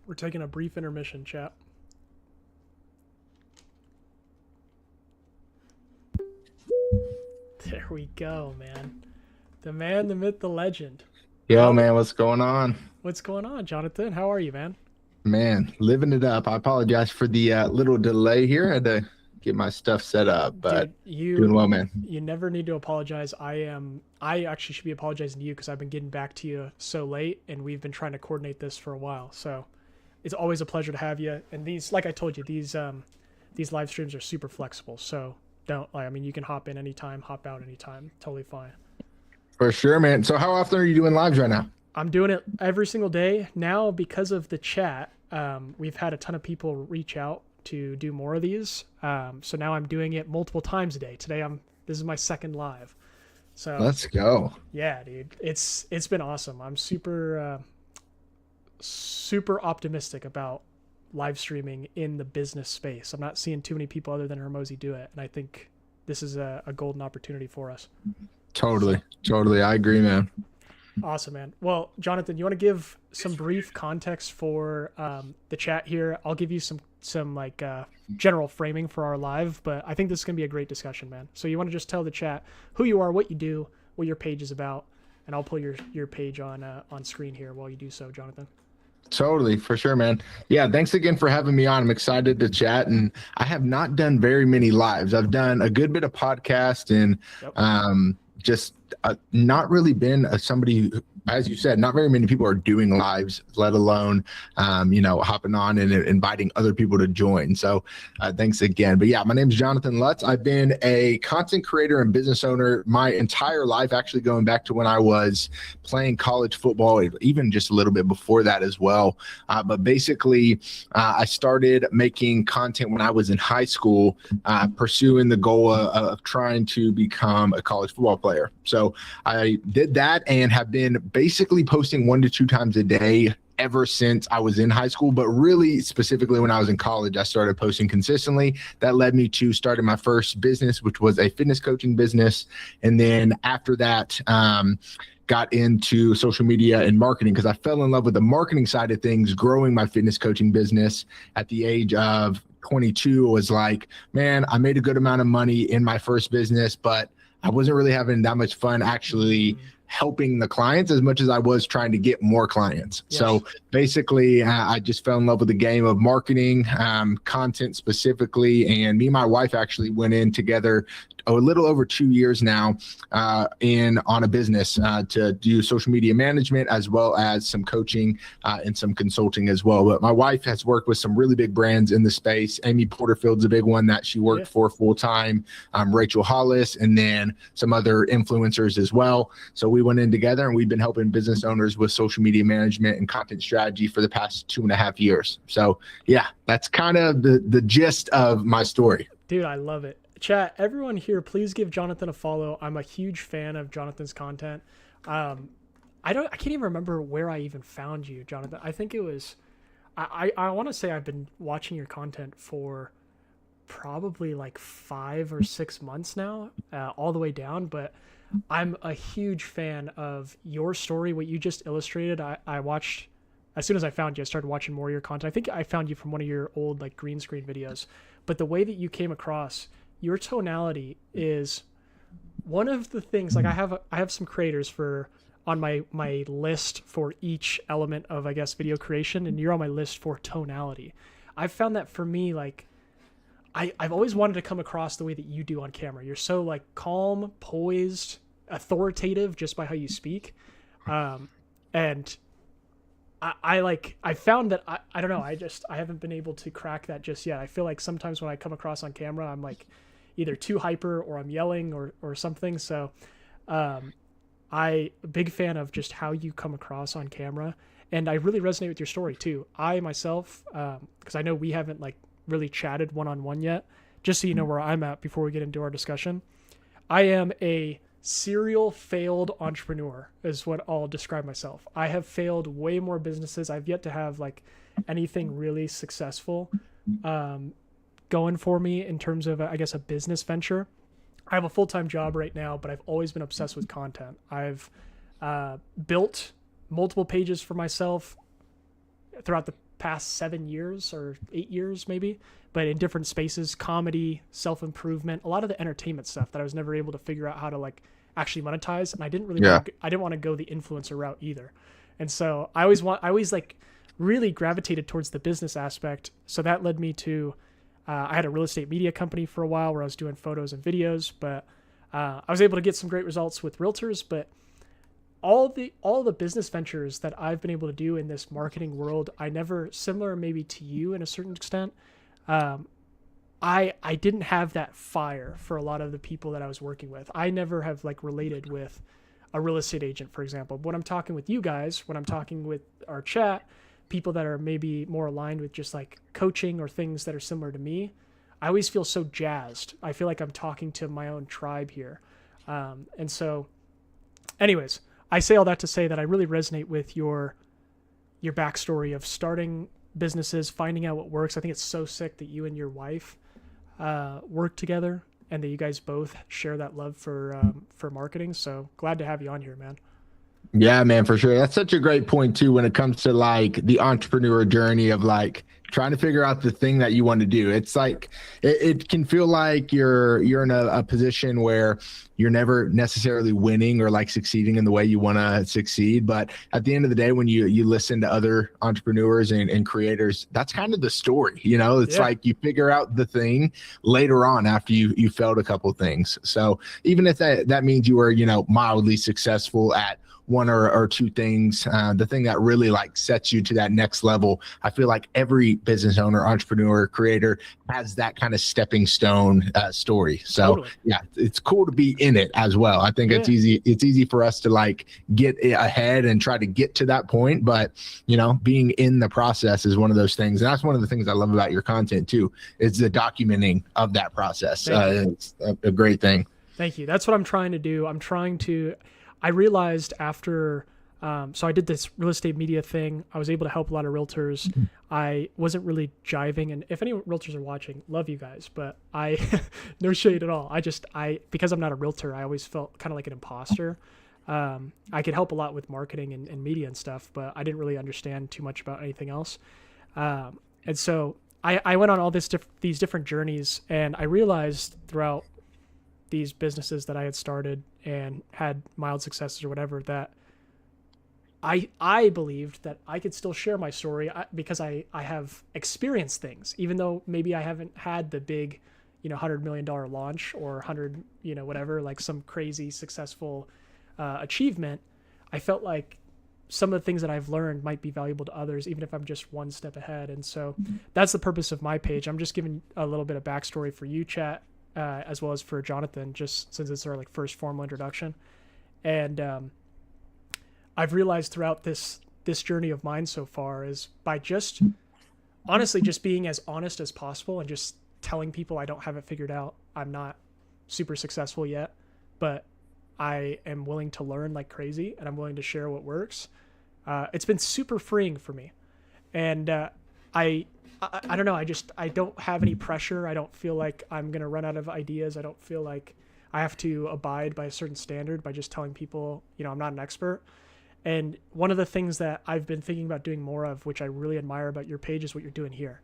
We're taking a brief intermission, chat. There we go, man. The man, the myth, the legend. Yo, man, what's going on? What's going on, Jonathan? How are you, man? Man, living it up. I apologize for the little delay here. I had to get my stuff set up, but Dude, doing well, man. You never need to apologize. I actually should be apologizing to you because I've been getting back to you so late, and we've been trying to coordinate this for a while. So it's always a pleasure to have you. And these, like I told you, these live streams are super flexible. So you can hop in anytime, hop out anytime. Totally fine. For sure, man. So how often are you doing lives right now? I'm doing it every single day now because of the chat. We've had a ton of people reach out to do more of these. So now I'm doing it multiple times a day. This is my second live. So let's go. Yeah, dude, it's been awesome. I'm super optimistic about live streaming in the business space. I'm not seeing too many people other than Hermosi do it, and I think this is a golden opportunity for us. Totally. I agree, man. Awesome, man. Well, Jonathan, you want to give some brief context for the chat here? I'll give you some general framing for our live, but I think this is going to be a great discussion, man. So you want to just tell the chat who you are, what you do, what your page is about, and I'll pull your page on screen here while you do so, Jonathan. Totally, for sure, man. Yeah, thanks again for having me on. I'm excited to chat, and I have not done very many lives. I've done a good bit of podcast and just not really been somebody who, as you said, not very many people are doing lives, let alone, hopping on and inviting other people to join. So thanks again. But yeah, my name is Jonathan Lutz. I've been a content creator and business owner my entire life, actually going back to when I was playing college football, even just a little bit before that as well. But basically, I started making content when I was in high school, pursuing the goal of trying to become a college football player. So I did that and have been basically posting 1 to 2 times a day ever since I was in high school, but really specifically when I was in college, I started posting consistently. That led me to starting my first business, which was a fitness coaching business. And then after that, got into social media and marketing because I fell in love with the marketing side of things, growing my fitness coaching business at the age of 22. Was like, man, I made a good amount of money in my first business, but I wasn't really having that much fun actually helping the clients as much as I was trying to get more clients. Yes. So basically, I just fell in love with the game of marketing, content specifically. And me and my wife actually went in together a little over 2 years now on a business to do social media management, as well as some coaching and some consulting as well. But my wife has worked with some really big brands in the space. Amy Porterfield's a big one that she worked for full time, Rachel Hollis, and then some other influencers as well. So we went in together, and we've been helping business owners with social media management and content strategy for the past 2.5 years. So yeah, that's kind of the gist of my story. Dude, I love it. Chat, everyone here, please give Jonathan a follow. I'm a huge fan of Jonathan's content. I can't even remember where I even found you, Jonathan. I think it was, I want to say I've been watching your content for probably like 5 or 6 months now, all the way down. But I'm a huge fan of your story, what you just illustrated. I watched, as soon as I found you, I started watching more of your content. I think I found you from one of your old like green screen videos. But the way that you came across, your tonality is one of the things. Like I have some creators on my list for each element of, I guess, video creation, and you're on my list for tonality. I've found that for me, like I've always wanted to come across the way that you do on camera. You're so like calm, poised, authoritative just by how you speak. And I found that I don't know, I haven't been able to crack that just yet. I feel like sometimes when I come across on camera, I'm like either too hyper or I'm yelling or something. So I a big fan of just how you come across on camera, and I really resonate with your story too. I myself, because I know we haven't like really chatted one-on-one yet, just so you know where I'm at before we get into our discussion. I am a serial failed entrepreneur is what I'll describe myself. I have failed way more businesses. I've yet to have like anything really successful going for me in terms of, I guess, a business venture. I have a full-time job right now, but I've always been obsessed with content. I've built multiple pages for myself throughout the past 7 years or 8 years maybe, but in different spaces: comedy, self-improvement, a lot of the entertainment stuff that I was never able to figure out how to like actually monetize. And I didn't really I didn't want to go the influencer route either. And so I always like really gravitated towards the business aspect. So that led me to I had a real estate media company for a while where I was doing photos and videos, but I was able to get some great results with realtors. But all the business ventures that I've been able to do in this marketing world, I never, similar maybe to you in a certain extent, I didn't have that fire for a lot of the people that I was working with. I never have like related with a real estate agent, for example. When I'm talking with you guys, when I'm talking with our chat, people that are maybe more aligned with just like coaching or things that are similar to me, I always feel so jazzed. I feel like I'm talking to my own tribe here. And so anyways, I say all that to say that I really resonate with your backstory of starting businesses, finding out what works. I think it's so sick that you and your wife work together and that you guys both share that love for marketing. So glad to have you on here, man. Yeah, man, for sure. That's such a great point too when it comes to like the entrepreneur journey of like trying to figure out the thing that you want to do. It's like it can feel like you're in a position where you're never necessarily winning or like succeeding in the way you want to succeed. But at the end of the day, when you listen to other entrepreneurs and creators, that's kind of the story. You know, it's like you figure out the thing later on after you failed a couple of things. So even if that means you were, you know, mildly successful at one or two things, the thing that really like sets you to that next level, I feel like every business owner, entrepreneur, creator has that kind of stepping stone story. So yeah, it's cool to be in it as well. I think it's easy for us to like get ahead and try to get to that point, but you know, being in the process is one of those things. And that's one of the things I love about your content too, is the documenting of that process. It's a great thing. Thank you. That's what I'm trying to do. I realized after, so I did this real estate media thing. I was able to help a lot of realtors. I wasn't really jiving. And if any realtors are watching, love you guys, but no shade at all. Because I'm not a realtor, I always felt kind of like an imposter. I could help a lot with marketing and media and stuff, but I didn't really understand too much about anything else. And so I went on all these different journeys, and I realized throughout these businesses that I had started and had mild successes or whatever, that I believed that I could still share my story because I have experienced things, even though maybe I haven't had the big, $100 million launch or 100, whatever, like some crazy successful achievement. I felt like some of the things that I've learned might be valuable to others, even if I'm just one step ahead. And so that's the purpose of my page. I'm just giving a little bit of backstory for you, chat, as well as for Jonathan, just since it's our first formal introduction. And I've realized throughout this journey of mine so far is by just honestly just being as honest as possible and just telling people I don't have it figured out. I'm not super successful yet, but I am willing to learn like crazy, and I'm willing to share what works. It's been super freeing for me. And I don't know. I don't have any pressure. I don't feel like I'm going to run out of ideas. I don't feel like I have to abide by a certain standard by just telling people, I'm not an expert. And one of the things that I've been thinking about doing more of, which I really admire about your page, is what you're doing here.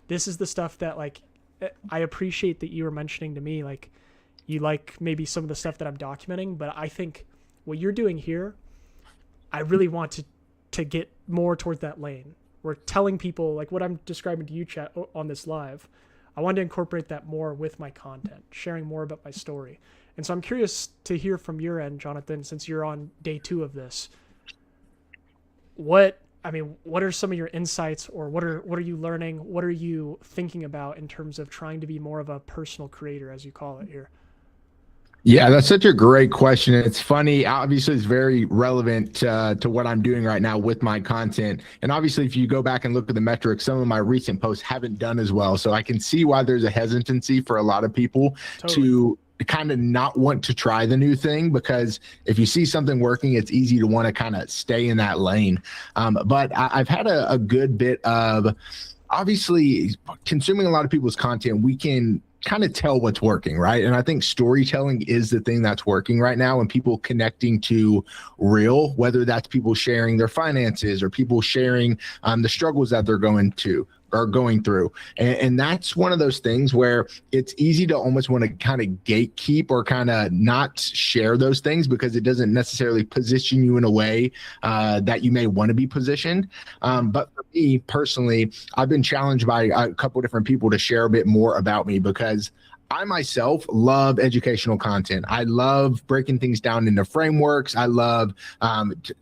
This is the stuff that I appreciate that you were mentioning to me, you like maybe some of the stuff that I'm documenting, but I think what you're doing here, I really want to get more towards that lane. We're telling people what I'm describing to you, chat, on this live. I want to incorporate that more with my content, sharing more about my story. And so I'm curious to hear from your end, Jonathan, since you're on day 2 of this. What are some of your insights, or what are you learning? What are you thinking about in terms of trying to be more of a personal creator, as you call it here? Yeah, that's such a great question. It's funny. Obviously, it's very relevant to what I'm doing right now with my content. And obviously, if you go back and look at the metrics, some of my recent posts haven't done as well. So I can see why there's a hesitancy for a lot of people to kind of not want to try the new thing, because if you see something working, it's easy to want to kind of stay in that lane. But I've had a good bit of, obviously, consuming a lot of people's content. We can kind of tell what's working, right? And I think storytelling is the thing that's working right now, and people connecting to real, whether that's people sharing their finances or people sharing the struggles that they're going through. And that's one of those things where it's easy to almost want to kind of gatekeep or kind of not share those things, because it doesn't necessarily position you in a way that you may want to be positioned. But for me personally, I've been challenged by a couple different people to share a bit more about me, because I myself love educational content. I love breaking things down into frameworks. I love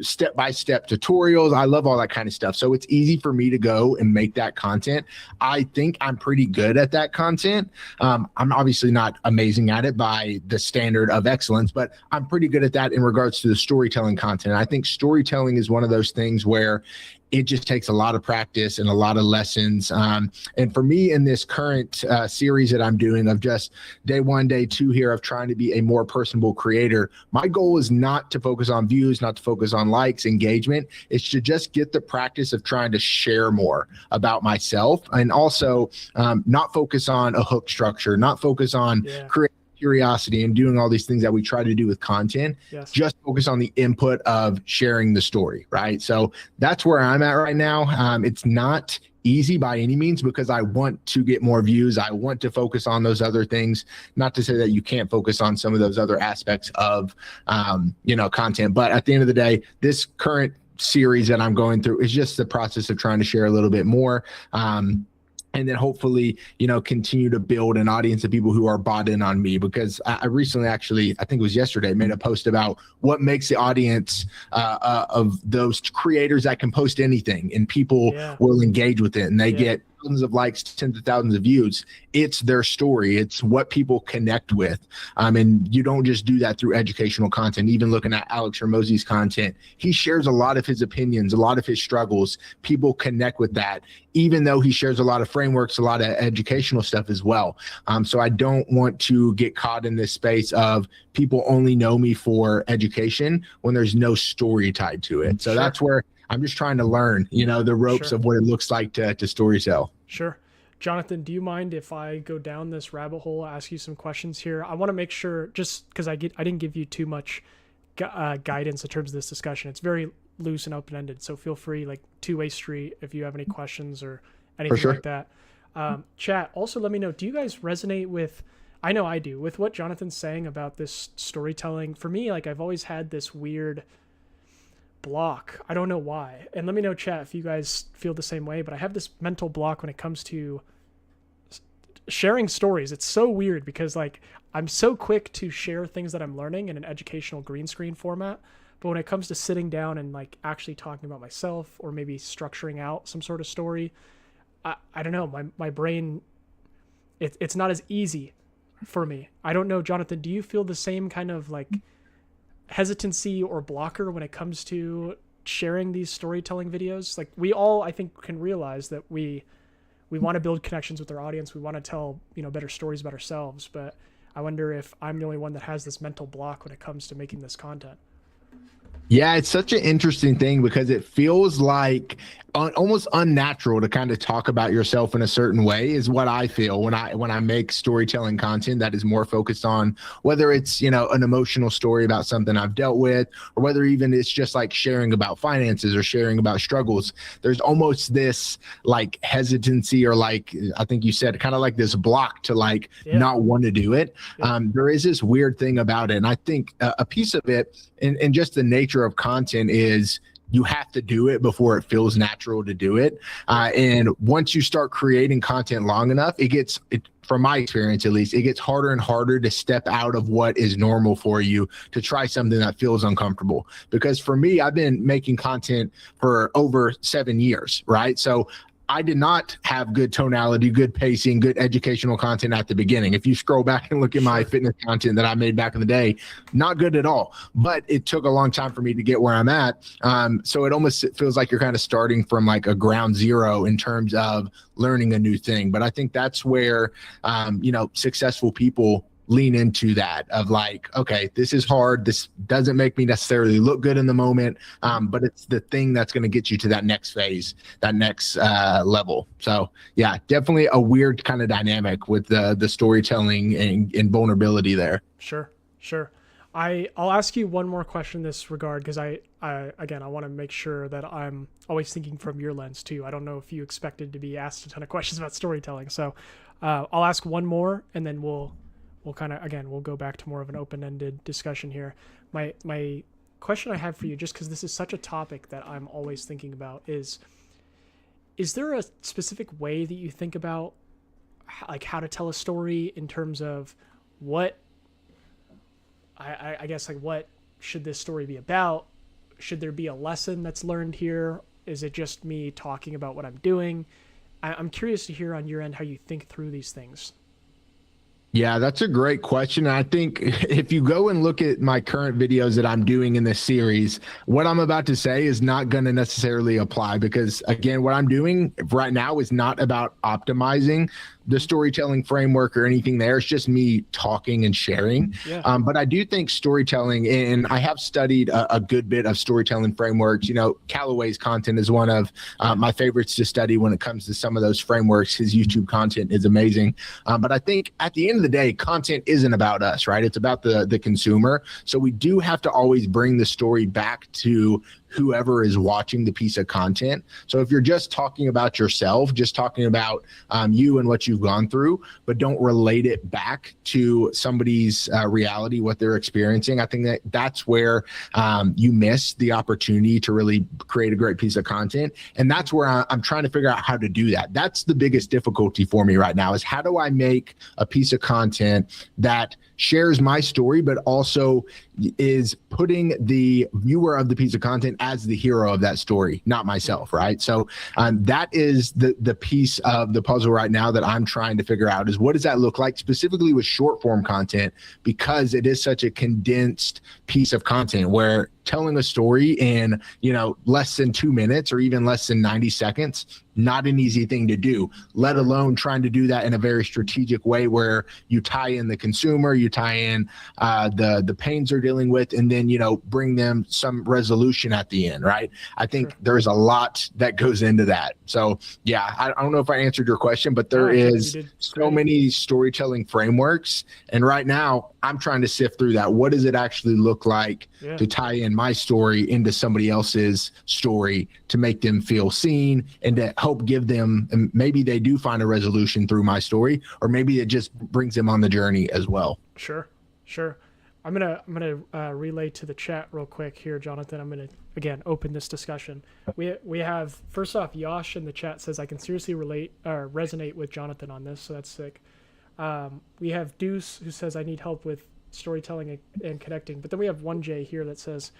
step-by-step tutorials. I love all that kind of stuff. So it's easy for me to go and make that content. I think I'm pretty good at that content. I'm obviously not amazing at it by the standard of excellence, but I'm pretty good at that in regards to the storytelling content. I think storytelling is one of those things where it just takes a lot of practice and a lot of lessons. And for me, in this current series that I'm doing of just day 1, day 2 here of trying to be a more personable creator, my goal is not to focus on views, not to focus on likes, engagement. It's to just get the practice of trying to share more about myself, and also not focus on a hook structure, not focus on creating curiosity and doing all these things that we try to do with content. Just focus on the input of sharing the story, right? So that's where I'm at right now. It's not easy by any means, because I want to get more views. I want to focus on those other things. Not to say that you can't focus on some of those other aspects of content, but at the end of the day, this current series that I'm going through is just the process of trying to share a little bit more. And then hopefully, continue to build an audience of people who are bought in on me, because I recently, actually, I think it was yesterday, made a post about what makes the audience of those creators that can post anything, and people will engage with it, and they get thousands of likes, tens of thousands of views. It's their story. It's what people connect with. And you don't just do that through educational content. Even looking at Alex Hormozi's content, he shares a lot of his opinions, a lot of his struggles. People connect with that, even though he shares a lot of frameworks, a lot of educational stuff as well. So I don't want to get caught in this space of people only know me for education when there's no story tied to it. So that's where I'm just trying to learn, the ropes of what it looks like to storytell. Sure. Jonathan, do you mind if I go down this rabbit hole, ask you some questions here? I want to make sure, just because I didn't give you too much guidance in terms of this discussion. It's very loose and open-ended, so feel free, two-way street, if you have any questions or anything like that. Chat, also let me know, do you guys resonate with I know I do. With what Jonathan's saying about this storytelling, for me, like I've always had this weird block. I don't know why. And let me know, chat, if you guys feel the same way, but I have this mental block when it comes to sharing stories. It's so weird because like I'm so quick to share things that I'm learning in an educational green screen format. But when it comes to sitting down and like actually talking about myself or maybe structuring out some sort of story, I don't know. My brain, it's not as easy for me. I don't know, Jonathan, do you feel the same kind of like hesitancy or blocker when it comes to sharing these storytelling videos? Like we all, I think, can realize that we want to build connections with our audience. We want to tell, better stories about ourselves. But I wonder if I'm the only one that has this mental block when it comes to making this content. Yeah, it's such an interesting thing because it feels like almost unnatural to kind of talk about yourself in a certain way is what I feel when I make storytelling content that is more focused on whether it's, an emotional story about something I've dealt with, or whether even it's just like sharing about finances or sharing about struggles. There's almost this like hesitancy or like, I think you said, kind of like this block to like not want to do it. There is this weird thing about it. And I think a piece of it and just the nature of content is you have to do it before it feels natural to do it. And once you start creating content long enough, from my experience at least, it gets harder and harder to step out of what is normal for you to try something that feels uncomfortable. Because for me, I've been making content for over 7 years, right? So I did not have good tonality, good pacing, good educational content at the beginning. If you scroll back and look at my fitness content that I made back in the day, not good at all. But it took a long time for me to get where I'm at. So it feels like you're kind of starting from like a ground zero in terms of learning a new thing. But I think that's where, successful people lean into that of like, okay, this is hard. This doesn't make me necessarily look good in the moment, but it's the thing that's going to get you to that next phase, that next level. So yeah, definitely a weird kind of dynamic with the storytelling and vulnerability there. Sure. I'll ask you one more question in this regard because I want to make sure that I'm always thinking from your lens too. I don't know if you expected to be asked a ton of questions about storytelling. So I'll ask one more and then we'll kind of, again, we'll go back to more of an open-ended discussion here. My question I have for you, just because this is such a topic that I'm always thinking about, is there a specific way that you think about like how to tell a story in terms of what, I guess, like what should this story be about? Should there be a lesson that's learned here? Is it just me talking about what I'm doing? I'm curious to hear on your end how you think through these things. Yeah, that's a great question. I think if you go and look at my current videos that I'm doing in this series, what I'm about to say is not going to necessarily apply because, again, what I'm doing right now is not about optimizing the storytelling framework or anything there. It's just me talking and sharing. Yeah. But I do think storytelling, and I have studied a good bit of storytelling frameworks. Callaway's content is one of my favorites to study when it comes to some of those frameworks. His YouTube content is amazing. But I think at the end of the day, content isn't about us, right? It's about the consumer. So we do have to always bring the story back to whoever is watching the piece of content. So if you're just talking about yourself, just talking about you and what you've gone through, but don't relate it back to somebody's reality, what they're experiencing, I think that's where you miss the opportunity to really create a great piece of content. And that's where I'm trying to figure out how to do that. That's the biggest difficulty for me right now is how do I make a piece of content that shares my story, but also is putting the viewer of the piece of content as the hero of that story, not myself, right? So that is the piece of the puzzle right now that I'm trying to figure out is what does that look like specifically with short form content, because it is such a condensed piece of content where telling a story in, less than 2 minutes or even less than 90 seconds, not an easy thing to do, let alone trying to do that in a very strategic way where you tie in the consumer, you tie in the pains they're dealing with, and then, you know, bring them some resolution at the end, right? I think there's a lot that goes into that. So yeah, I don't know if I answered your question, but there is so many storytelling frameworks, and right now I'm trying to sift through that. What does it actually look like to tie in my story into somebody else's story to make them feel seen and to help give them, and maybe they do find a resolution through my story, or maybe it just brings them on the journey as well. Sure. I'm gonna relay to the chat real quick here, Jonathan. I'm gonna again open this discussion. We have, first off, Yosh in the chat says, I can seriously resonate with Jonathan on this, so that's sick. We have Deuce who says, I need help with storytelling and connecting. But then we have 1J here that says,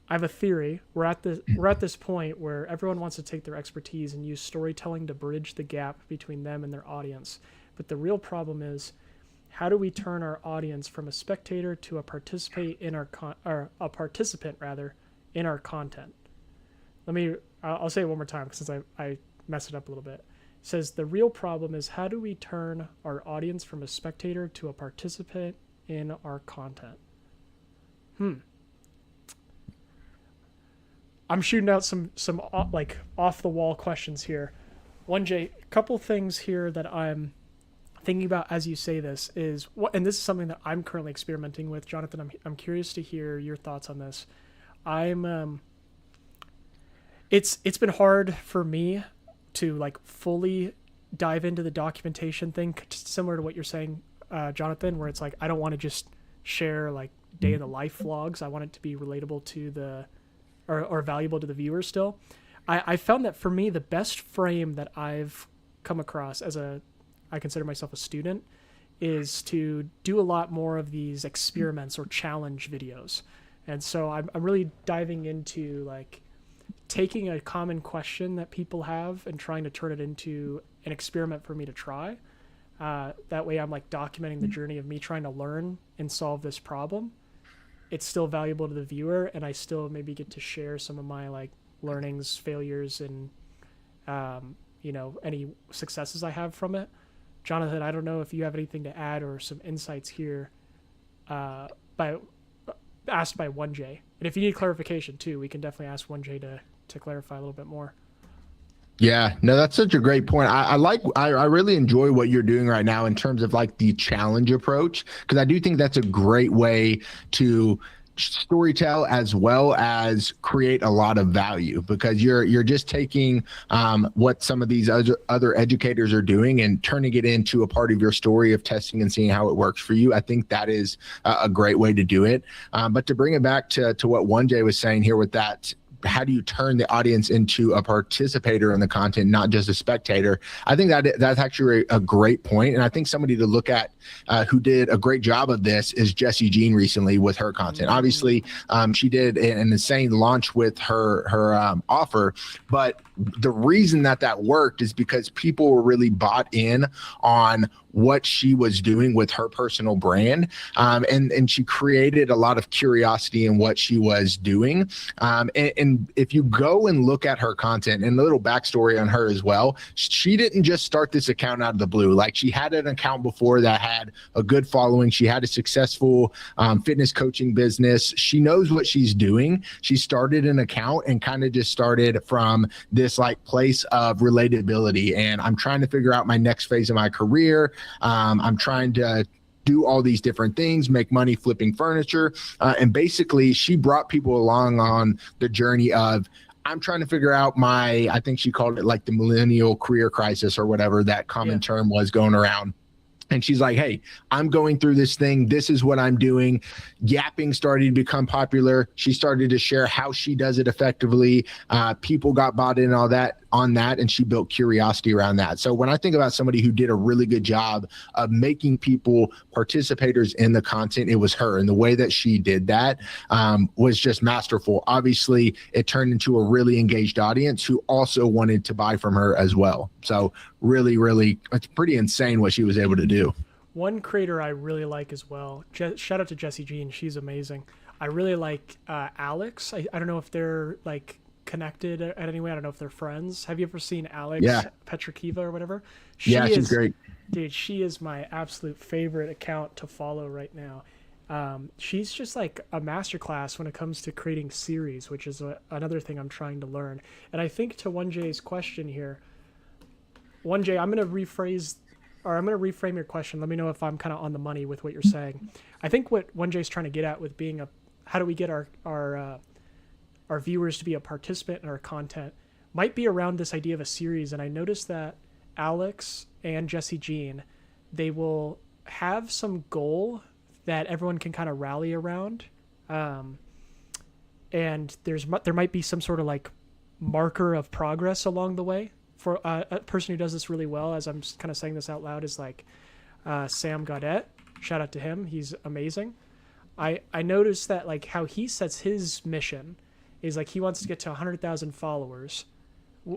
I have a theory. We're at this point where everyone wants to take their expertise and use storytelling to bridge the gap between them and their audience. But the real problem is, how do we turn our audience from a spectator to a participant in our content? I'll say it one more time since I messed it up a little bit. It says the real problem is, how do we turn our audience from a spectator to a participant in our content? I'm shooting out some like off the wall questions here. 1J, a couple things here that I'm thinking about as you say this is and this is something that I'm currently experimenting with, Jonathan. I'm curious to hear your thoughts on this. It's been hard for me to like fully dive into the documentation thing, similar to what you're saying, Jonathan, where it's like I don't want to just share like day in the life vlogs. I want it to be relatable to or valuable to the viewer still. I found that for me, the best frame that I've come across I consider myself a student, is to do a lot more of these experiments or challenge videos. And so I'm really diving into like taking a common question that people have and trying to turn it into an experiment for me to try. That way I'm like documenting the journey of me trying to learn and solve this problem. It's still valuable to the viewer, and I still maybe get to share some of my like learnings, failures, and you know, any successes I have from it. Jonathan, I don't know if you have anything to add or some insights here, asked by 1J. And if you need clarification too, we can definitely ask 1J to clarify a little bit more. Yeah, no, that's such a great point. I really enjoy what you're doing right now in terms of like the challenge approach, because I do think that's a great way to storytell as well as create a lot of value, because you're just taking what some of these other educators are doing and turning it into a part of your story of testing and seeing how it works for you. I think that is a great way to do it. But to bring it back to what 1J was saying here with that, how do you turn the audience into a participator in the content, not just a spectator? I think that's actually a great point. And I think somebody to look at who did a great job of this is Jessie Jean recently with her content. Obviously, she did an insane launch with her offer, but the reason that worked is because people were really bought in on what she was doing with her personal brand. And she created a lot of curiosity in what she was doing. And if you go and look at her content, and a little backstory on her as well, she didn't just start this account out of the blue. Like, she had an account before that had a good following. She had a successful fitness coaching business. She knows what she's doing. She started an account and kind of just started from this like place of relatability. And I'm trying to figure out my next phase of my career. I'm trying to do all these different things, make money flipping furniture. And basically she brought people along on the journey of, I'm trying to figure out I think she called it like the millennial career crisis or whatever that common term was going around. And she's like, hey, I'm going through this thing. This is what I'm doing. Yapping started to become popular. She started to share how she does it effectively. People got bought in on that, and she built curiosity around that. So when I think about somebody who did a really good job of making people participators in the content, it was her. And the way that she did that was just masterful. Obviously, it turned into a really engaged audience who also wanted to buy from her as well. So really, really, it's pretty insane what she was able to do. One creator I really like as well, shout out to Jessie Jean, she's amazing. I really like Alex. I don't know if they're like connected at any way. I don't know if they're friends. Have you ever seen Alex Petrakiva or whatever? She's great. Dude, she is my absolute favorite account to follow right now. She's just like a masterclass when it comes to creating series, which is another thing I'm trying to learn. And I think to 1J's question here, 1J, I'm going to reframe your question. Let me know if I'm kind of on the money with what you're saying. I think what 1J's trying to get at with being how do we get our viewers to be a participant in our content might be around this idea of a series. And I noticed that Alex and Jesse Jean, they will have some goal that everyone can kind of rally around. And there might be some sort of like marker of progress along the way. For a person who does this really well, as I'm kind of saying this out loud, is like Sam Gaudette. Shout out to him. He's amazing. I noticed that like how he sets his mission is like he wants to get to 100,000 followers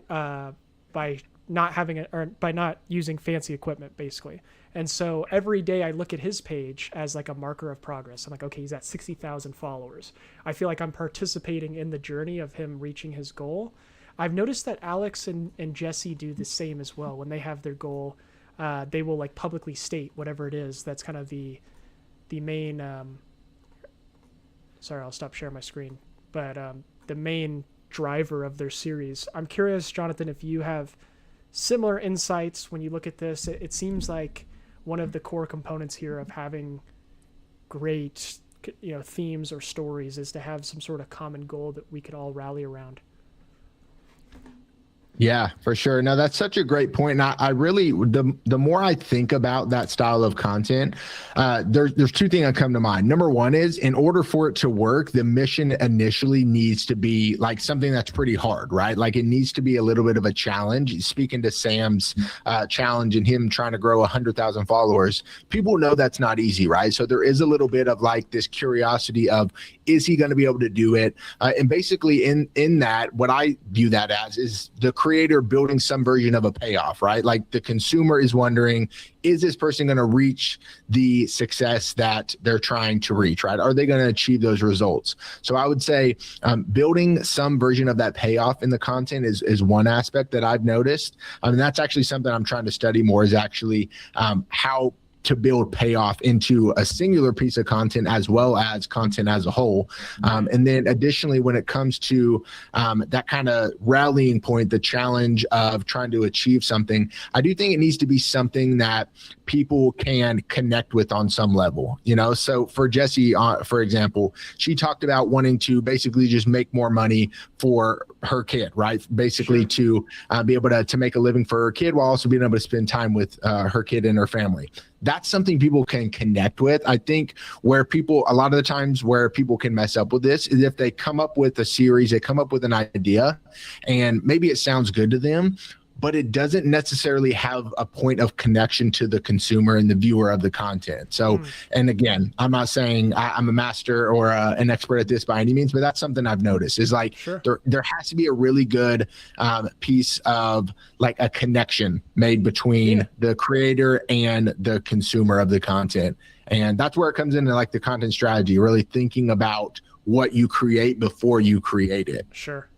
by not using fancy equipment, basically. And so every day I look at his page as like a marker of progress. I'm like, okay, he's at 60,000 followers. I feel like I'm participating in the journey of him reaching his goal. I've noticed that Alex and Jesse do the same as well. When they have their goal, they will like publicly state whatever it is. That's kind of the main, sorry, I'll stop sharing my screen, but the main driver of their series. I'm curious, Jonathan, if you have similar insights when you look at this. It seems like one of the core components here of having great, themes or stories is to have some sort of common goal that we could all rally around. Yeah, for sure. No, that's such a great point. And I really, the more I think about that style of content, there's two things that come to mind. Number one is, in order for it to work, the mission initially needs to be like something that's pretty hard, right? Like it needs to be a little bit of a challenge. Speaking to Sam's challenge and him trying to grow 100,000 followers, people know that's not easy, right? So there is a little bit of like this curiosity of, is he going to be able to do it? And basically in that, what I view that as is the creator building some version of a payoff, right? Like the consumer is wondering, is this person going to reach the success that they're trying to reach, right? Are they going to achieve those results? So I would say building some version of that payoff in the content is one aspect that I've noticed. I mean, that's actually something I'm trying to study more, is actually how to build payoff into a singular piece of content as well as content as a whole. And then additionally, when it comes to that kind of rallying point, the challenge of trying to achieve something, I do think it needs to be something that people can connect with on some level, So for Jessie, for example, she talked about wanting to basically just make more money for her kid, right? Basically to be able to make a living for her kid while also being able to spend time with her kid and her family. That's something people can connect with. I think a lot of the times where people can mess up with this is if they come up with a series, they come up with an idea, and maybe it sounds good to them, but it doesn't necessarily have a point of connection to the consumer and the viewer of the content. So, and again, I'm not saying I'm a master or an expert at this by any means, but that's something I've noticed is like there has to be a really good piece of like a connection made between the creator and the consumer of the content. And that's where it comes into like the content strategy, really thinking about what you create before you create it. Sure.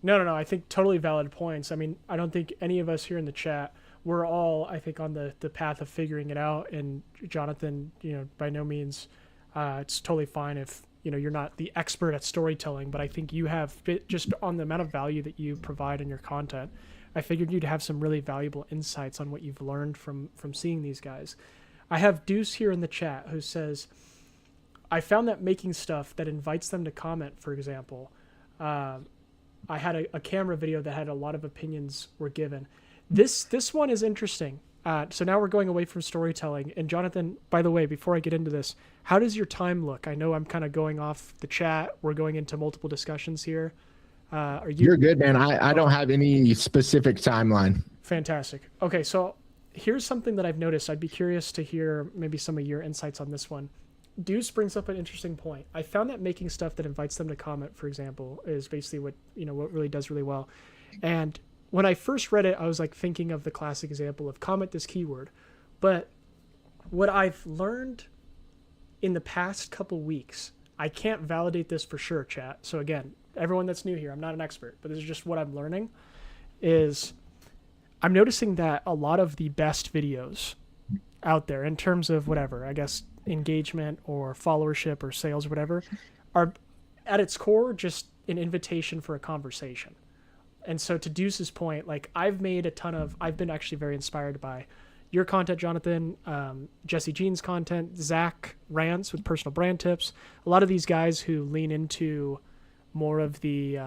No. I think totally valid points. I mean, I don't think any of us here in the chat, we're all, I think, on the path of figuring it out. And Jonathan, by no means, it's totally fine if, you're not the expert at storytelling, but I think you have, just on the amount of value that you provide in your content, I figured you'd have some really valuable insights on what you've learned from seeing these guys. I have Deuce here in the chat who says, I found that making stuff that invites them to comment, for example, I had a camera video that had a lot of opinions were given. This one is interesting. So now we're going away from storytelling. And Jonathan, by the way, before I get into this, how does your time look? I know I'm kind of going off the chat. We're going into multiple discussions here. You're good, man. I don't have any specific timeline. Fantastic. Okay, so here's something that I've noticed. I'd be curious to hear maybe some of your insights on this one. Deuce brings up an interesting point. I found that making stuff that invites them to comment, for example, is basically what really does really well. And when I first read it, I was like thinking of the classic example of comment this keyword. But what I've learned in the past couple weeks, I can't validate this for sure, chat. So again, everyone that's new here, I'm not an expert, but this is just what I'm learning, is I'm noticing that a lot of the best videos out there in terms of whatever, I guess, engagement or followership or sales or whatever, are at its core just an invitation for a conversation. And so to Deuce's point, like I've been actually very inspired by your content, Jonathan, Jesse Jean's content, Zach Rants with personal brand tips, a lot of these guys who lean into more of the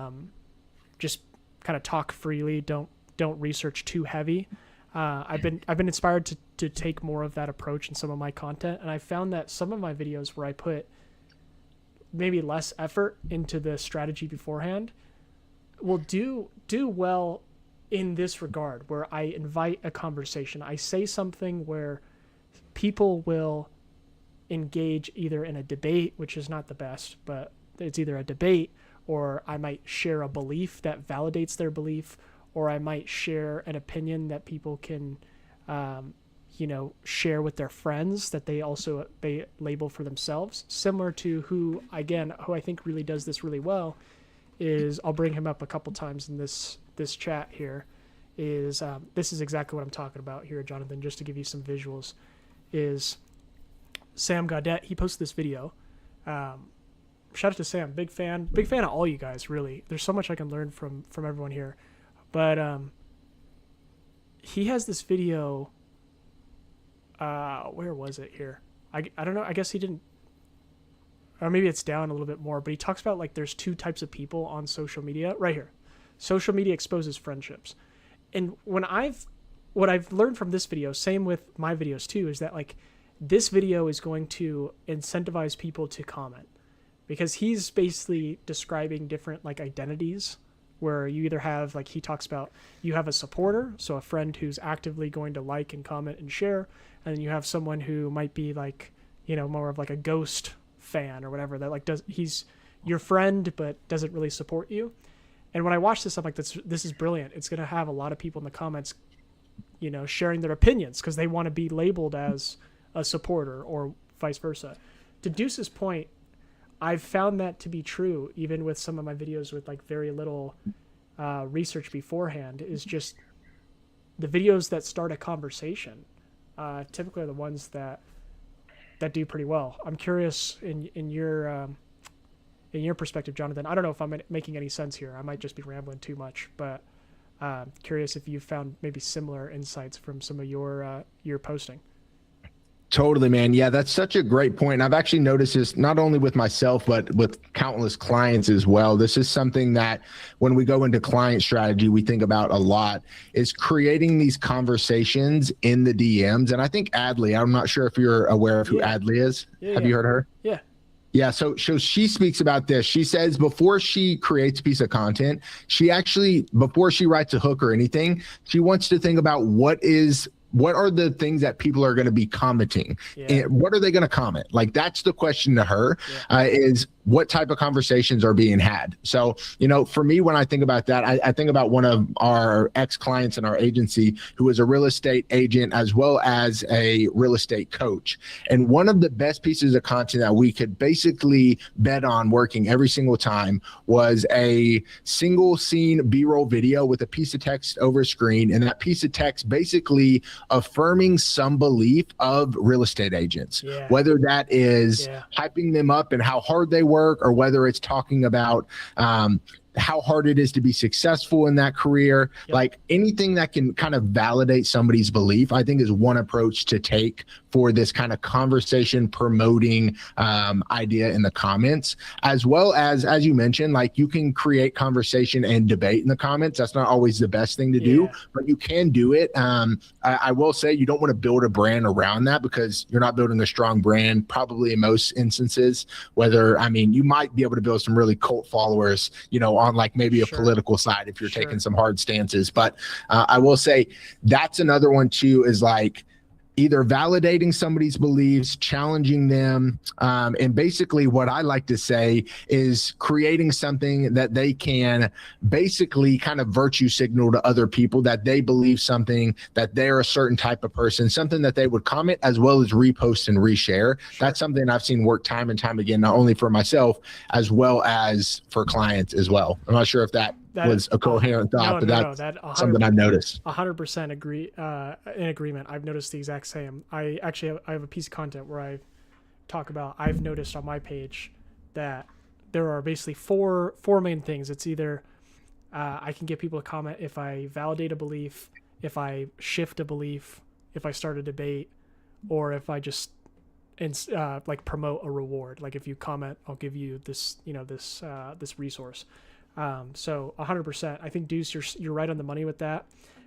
just kind of talk freely, don't research too heavy. I've been inspired to take more of that approach in some of my content, and I found that some of my videos where I put maybe less effort into the strategy beforehand will do well in this regard, where I invite a conversation. I say something where people will engage either in a debate, which is not the best, but it's either a debate, or I might share a belief that validates their belief, or I might share an opinion that people can, share with their friends that they also label for themselves. Similar to who I think really does this really well is, I'll bring him up a couple times in this chat here, is this is exactly what I'm talking about here, Jonathan, just to give you some visuals, is Sam Gaudet. He posted this video. Shout out to Sam, big fan of all you guys, really. There's so much I can learn from everyone here. But he has this video, where was it here? I don't know, I guess he didn't, or maybe it's down a little bit more, but he talks about like there's two types of people on social media. Right here. Social media exposes friendships. And what I've learned from this video, same with my videos too, is that like this video is going to incentivize people to comment, because he's basically describing different like identities, where you either have, like he talks about, you have a supporter, so a friend who's actively going to like and comment and share, and then you have someone who might be like, more of like a ghost fan or whatever, that like he's your friend but doesn't really support you. And when I watch this, I'm like, this is brilliant. It's going to have a lot of people in the comments, sharing their opinions because they want to be labeled as a supporter or vice versa. To Deuce's point, I've found that to be true even with some of my videos with like very little research beforehand, is just the videos that start a conversation typically are the ones that do pretty well. I'm curious in your perspective, Jonathan. I don't know if I'm making any sense here. I might just be rambling too much, but curious if you found maybe similar insights from some of your posting. Totally, man. Yeah, that's such a great point. And I've actually noticed this not only with myself, but with countless clients as well. This is something that when we go into client strategy, we think about a lot, is creating these conversations in the DMs. And I think Adley, I'm not sure if you're aware of who Adley is. Have you heard her? Yeah. Yeah, so she speaks about this. She says before she creates a piece of content, before she writes a hook or anything, she wants to think about what are the things that people are going to be commenting? And what are they going to comment? Like, that's the question to her, is what type of conversations are being had? So, for me, when I think about that, I think about one of our ex-clients in our agency who is a real estate agent as well as a real estate coach. And one of the best pieces of content that we could basically bet on working every single time was a single scene B-roll video with a piece of text over a screen. And that piece of text basically affirming some belief of real estate agents, whether that is hyping them up and how hard they work, or whether it's talking about how hard it is to be successful in that career. Like anything that can kind of validate somebody's belief, I think is one approach to take for this kind of conversation promoting idea in the comments, as well as you mentioned, like you can create conversation and debate in the comments. That's not always the best thing to do, but you can do it. I will say you don't want to build a brand around that, because you're not building a strong brand probably in most instances, you might be able to build some really cult followers, on like maybe a political side if you're taking some hard stances. But I will say that's another one too, is like either validating somebody's beliefs, challenging them, and basically what I like to say is creating something that they can basically kind of virtue signal to other people that they believe something, that they're a certain type of person, something that they would comment as well as repost and reshare. That's something I've seen work time and time again, not only for myself as well as for clients as well. I'm not sure if that was a coherent thought, but that's that something I've noticed. 100% agree. In agreement. I've noticed the exact same. I have a piece of content where I talk about. I've noticed on my page that there are basically four main things. It's either I can get people to comment if I validate a belief, if I shift a belief, if I start a debate, or if I just like promote a reward. Like if you comment, I'll give you this, this resource. So 100%. I think Deuce, you're right on the money with that.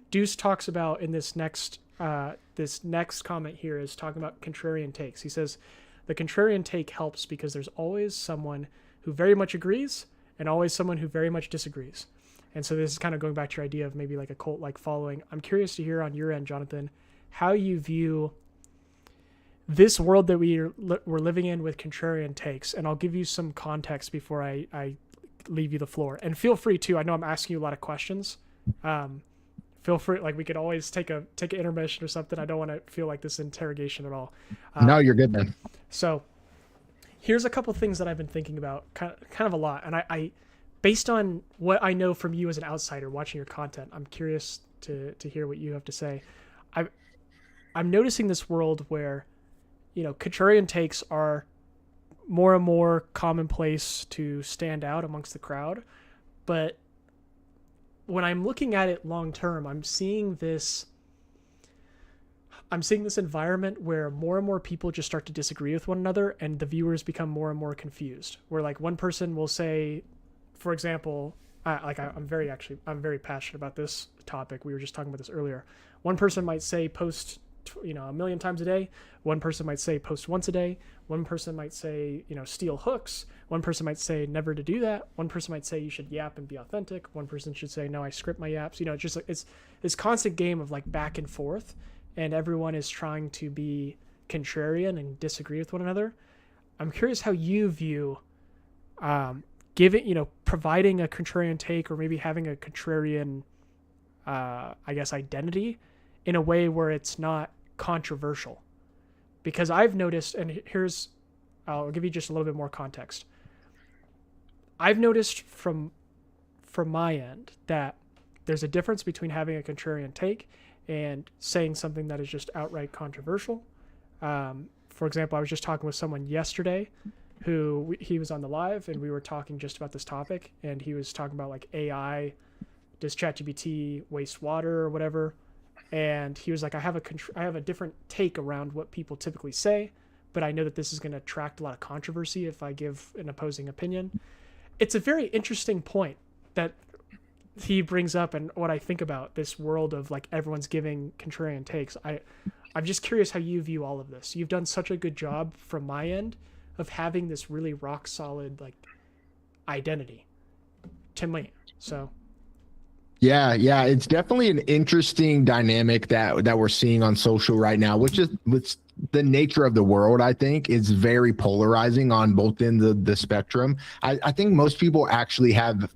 Deuce talks about in this next comment here is talking about contrarian takes. He says the contrarian take helps because there's always someone who very much agrees and always someone who very much disagrees. And so this is kind of going back to your idea of maybe like a cult-like following. I'm curious to hear on your end, Jonathan, how you view this world that we're living in with contrarian takes. And I'll give you some context before I leave you the floor. And feel free to, I know I'm asking you a lot of questions. Feel free, like we could always take an intermission or something. I don't want to feel like this interrogation at all. No, you're good, man. So here's a couple things that I've been thinking about kind of a lot. And I based on what I know from you as an outsider watching your content, I'm curious to hear what you have to say. I'm noticing this world where, contrarian takes are more and more commonplace to stand out amongst the crowd. But when I'm looking at it long term, I'm seeing this environment where more and more people just start to disagree with one another, and the viewers become more and more confused. Where like one person will say, for example, I'm very passionate about this topic. We were just talking about this earlier. One person might say post, a million times a day. One person might say post once a day. One person might say, steal hooks. One person might say never to do that. One person might say you should yap and be authentic. One person should say, no, I script my yaps. It's just like, it's this constant game of like back and forth, and everyone is trying to be contrarian and disagree with one another. I'm curious how you view, providing a contrarian take or maybe having a contrarian, identity in a way where it's not controversial. Because I've noticed, and I'll give you just a little bit more context. I've noticed from my end that there's a difference between having a contrarian take and saying something that is just outright controversial. For example, I was just talking with someone yesterday who he was on the live, and we were talking just about this topic, and he was talking about like AI, does ChatGPT waste water or whatever? And he was like, I have a different take around what people typically say, but I know that this is going to attract a lot of controversy if I give an opposing opinion. It's a very interesting point that he brings up, and what I think about this world of like everyone's giving contrarian takes. I'm just curious how you view all of this. You've done such a good job from my end of having this really rock solid like identity to me. So yeah, it's definitely an interesting dynamic that we're seeing on social right now, which is with the nature of the world. I think is very polarizing on both ends of the spectrum. I think most people actually have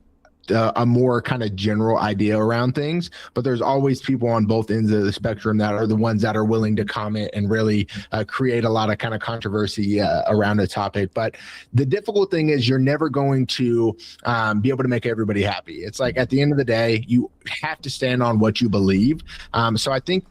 a more kind of general idea around things, but there's always people on both ends of the spectrum that are the ones that are willing to comment and really create a lot of kind of controversy around a topic. But the difficult thing is you're never going to be able to make everybody happy. It's like at the end of the day, you have to stand on what you believe. So I think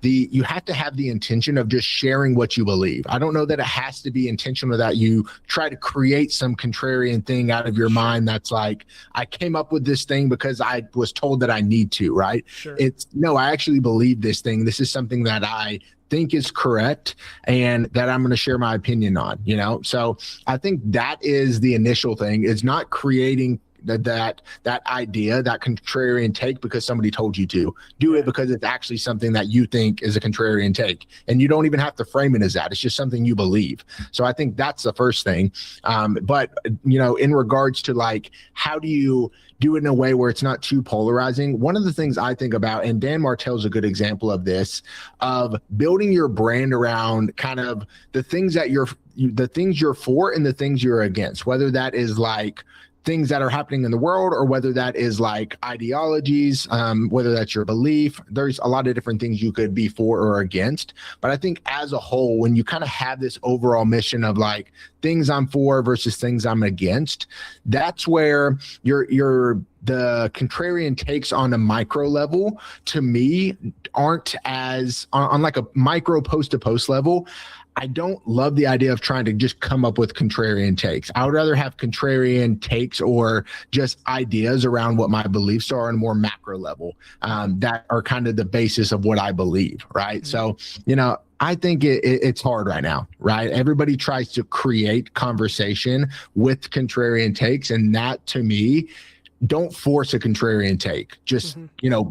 you have to have the intention of just sharing what you believe. I don't know that it has to be intentional that you try to create some contrarian thing out of your mind that's like, I came up with this thing because I was told that I need to, right? Sure. No, I actually believe this thing. This is something that I think is correct and that I'm going to share my opinion on, So I think that is the initial thing. It's not creating that idea, that contrarian take because somebody told you to do it, because it's actually something that you think is a contrarian take, and you don't even have to frame it as that. It's just something you believe. So I think that's the first thing. But in regards to like, how do you do it in a way where it's not too polarizing? One of the things I think about, and Dan Martell's a good example of this, of building your brand around kind of the things that the things you're for and the things you're against, whether that is like things that are happening in the world, or whether that is like ideologies, whether that's your belief. There's a lot of different things you could be for or against. But I think as a whole, when you kind of have this overall mission of like things I'm for versus things I'm against, that's where the contrarian takes on a micro level, to me, aren't as on like a micro post to post level. I don't love the idea of trying to just come up with contrarian takes. I would rather have contrarian takes or just ideas around what my beliefs are on a more macro level, that are kind of the basis of what I believe, right? So, I think it's hard right now, right? Everybody tries to create conversation with contrarian takes, and that, to me, don't force a contrarian take. Just,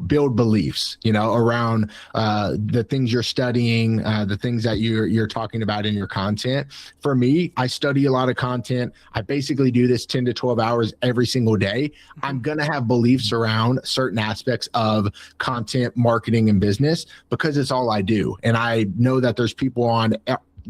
build beliefs, around the things you're studying, the things that you're talking about in your content. For me, I study a lot of content. I basically do this 10 to 12 hours every single day. I'm going to have beliefs around certain aspects of content marketing and business because it's all I do. And I know that there's people on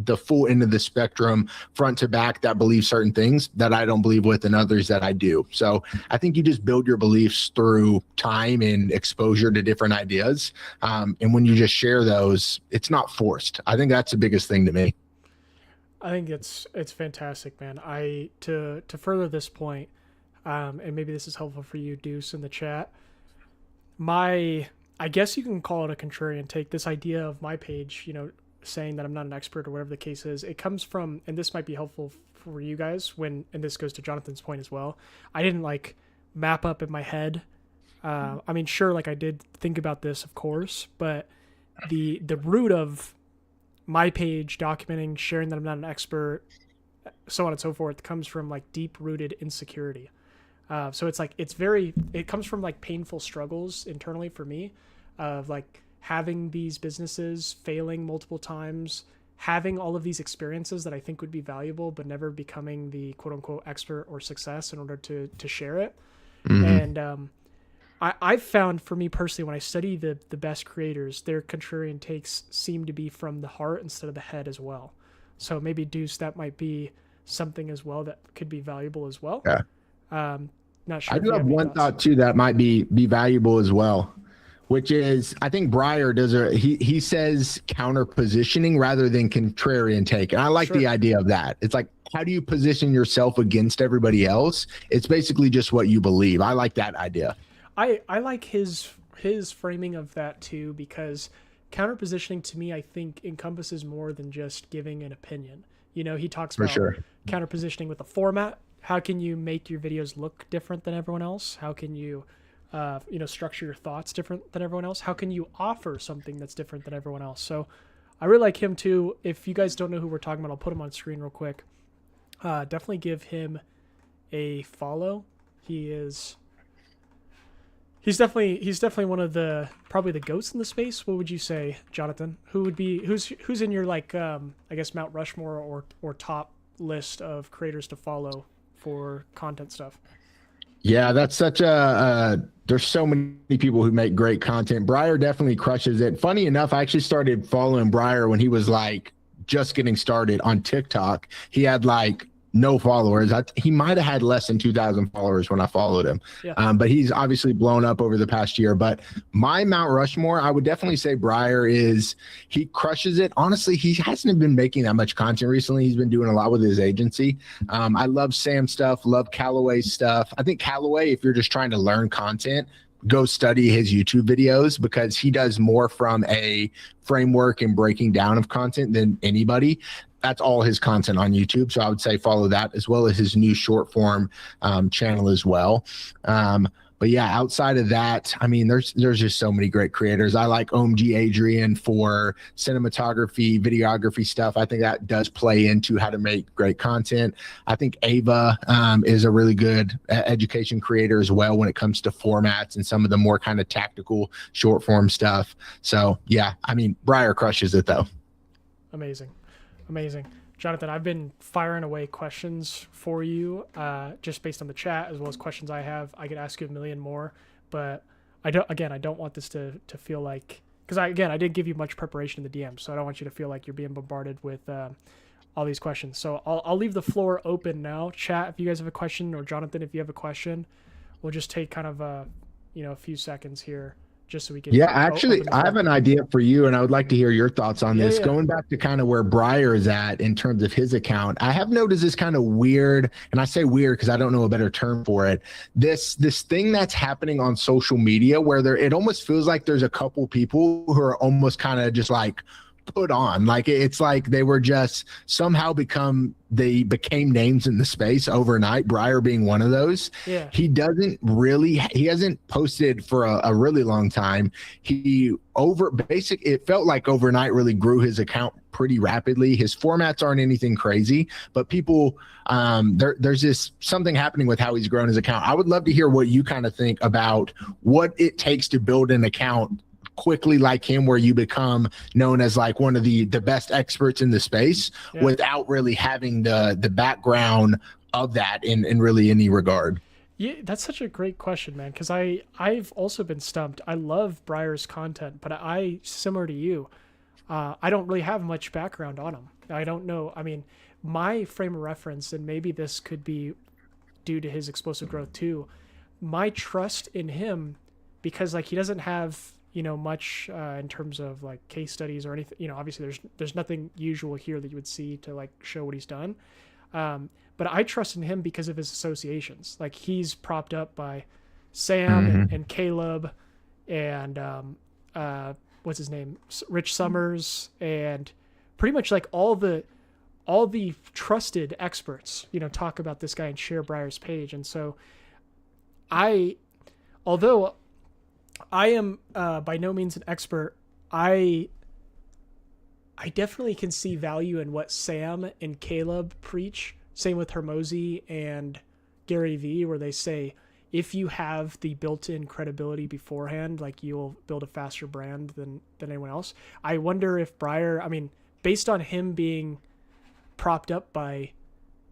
the full end of the spectrum, front to back, that believe certain things that I don't believe with, and others that I do. So I think you just build your beliefs through time and exposure to different ideas. And when you just share those, it's not forced. I think that's the biggest thing to me. I think it's fantastic, man. To further this point, and maybe this is helpful for you, Deuce, in the chat. I guess you can call it a contrarian take. This idea of my page, saying that I'm not an expert or whatever the case is, it comes from, and this might be helpful for you guys and this goes to Jonathan's point as well. I didn't like map up in my head. I mean, sure, like I did think about this, of course, but the root of my page documenting, sharing that I'm not an expert, so on and so forth, comes from like deep rooted insecurity. So it's like, it comes from like painful struggles internally for me of like having these businesses, failing multiple times, having all of these experiences that I think would be valuable, but never becoming the quote unquote expert or success in order to share it. Mm-hmm. And I've found, for me personally, when I study the best creators, their contrarian takes seem to be from the heart instead of the head as well. So maybe, Deuce, that might be something as well that could be valuable as well. Yeah. Not sure. I do have one thought too that might be valuable as well, which is, I think Breyer does he says counter positioning rather than contrarian take. And I like the idea of that. It's like, how do you position yourself against everybody else? It's basically just what you believe. I like that idea. I like his framing of that too, because counter positioning to me, I think, encompasses more than just giving an opinion. He talks about counter positioning with a format. How can you make your videos look different than everyone else? How can you structure your thoughts different than everyone else? How can you offer something that's different than everyone else? So I really like him too. If you guys don't know who we're talking about, I'll put him on screen real quick. Definitely give him a follow. He's definitely one of probably the goats in the space. What would you say, Jonathan? Who's in your like I guess Mount Rushmore or top list of creators to follow for content stuff? Yeah, that's such there's so many people who make great content. Breyer definitely crushes it. Funny enough, I actually started following Breyer when he was like just getting started on TikTok. He had like no followers. He might have had less than 2,000 followers when I followed him. Yeah. But he's obviously blown up over the past year. But my Mount Rushmore, I would definitely say Breyer he crushes it. Honestly, he hasn't been making that much content recently. He's been doing a lot with his agency. I love Sam stuff, love Callaway's stuff. I think Callaway, if you're just trying to learn content, go study his YouTube videos, because he does more from a framework and breaking down of content than anybody. That's all his content on YouTube. So I would say follow that, as well as his new short form channel as well. But yeah, outside of that, I mean, there's just so many great creators. I like OMG Adrian for cinematography, videography stuff. I think that does play into how to make great content. I think Ava is a really good education creator as well when it comes to formats and some of the more kind of tactical short form stuff. So yeah, I mean, Breyer crushes it though. Amazing. Jonathan, I've been firing away questions for you just based on the chat, as well as questions I have. I could ask you a million more, but I don't want this to feel like, because I didn't give you much preparation in the DM, so I don't want you to feel like you're being bombarded with all these questions. So I'll leave the floor open now. Chat, if you guys have a question, or Jonathan, if you have a question, we'll just take kind of a few seconds here just so we can. Yeah, actually, I have an idea for you, and I would like to hear your thoughts on this. Yeah. Going back to kind of where Briar is at in terms of his account, I have noticed this kind of weird, and I say weird because I don't know a better term for it. This thing that's happening on social media where it almost feels like there's a couple people who are almost kind of just like put on, like it's like they were just somehow they became names in the space overnight, Briar being one of those. Yeah. He hasn't posted for a really long time. It felt like overnight really grew his account pretty rapidly. His formats aren't anything crazy, but people, there's just something happening with how he's grown his account. I would love to hear what you kind of think about what it takes to build an account quickly like him, where you become known as like one of the best experts in the space without really having the background of that in really any regard. Yeah, that's such a great question, man, because I've also been stumped. I love Briar's content, but I similar to you, I don't really have much background on him. I don't know. I mean, my frame of reference, and maybe this could be due to his explosive growth too, my trust in him, because like he doesn't have much in terms of like case studies or anything. Obviously there's nothing usual here that you would see to like show what he's done. But I trust in him because of his associations. Like he's propped up by Sam and Caleb and what's his name, Rich Summers, and pretty much like all the trusted experts talk about this guy and share Briar's page. And so although I am by no means an expert, I definitely can see value in what Sam and Caleb preach. Same with Hermosi and Gary Vee, where they say if you have the built-in credibility beforehand, like you'll build a faster brand than anyone else. I wonder if Briar, I mean, based on him being propped up by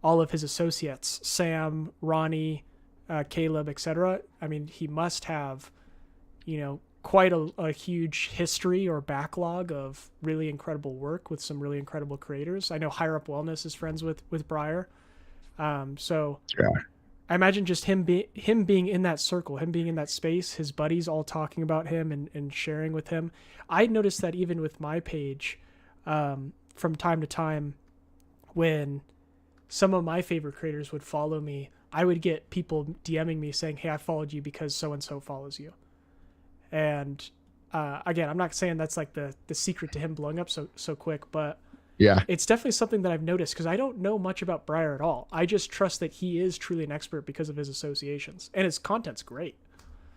all of his associates, Sam, Ronnie, Caleb, etc. I mean, he must have quite a huge history or backlog of really incredible work with some really incredible creators. I know Higher Up Wellness is friends with Briar. So yeah. I imagine just him being in that circle, him being in that space, his buddies all talking about him and sharing with him. I noticed that even with my page, from time to time, when some of my favorite creators would follow me, I would get people DMing me saying, "Hey, I followed you because so-and-so follows you." And again, I'm not saying that's like the secret to him blowing up so quick, but yeah, it's definitely something that I've noticed because I don't know much about Briar at all. I just trust that he is truly an expert because of his associations, and his content's great.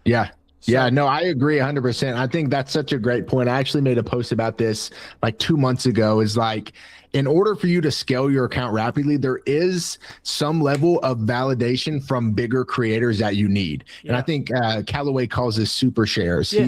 Yeah. So, yeah, no, I agree 100%. I think that's such a great point. I actually made a post about this like 2 months ago, is like, in order for you to scale your account rapidly, there is some level of validation from bigger creators that you need. Yeah. And I think Callaway calls this super shares. Yeah.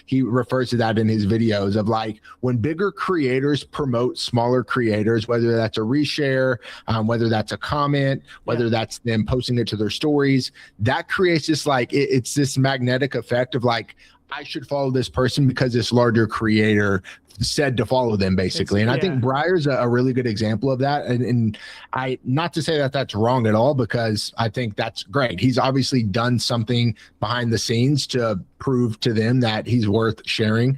He refers to that in his videos of like, when bigger creators promote smaller creators, whether that's a reshare, whether that's a comment, whether that's them posting it to their stories, that creates this like, it's this magnetic effect of like, I should follow this person because this larger creator said to follow them, basically. And I think Briar's a really good example of that. And I, not to say that that's wrong at all, because I think that's great. He's obviously done something behind the scenes to prove to them that he's worth sharing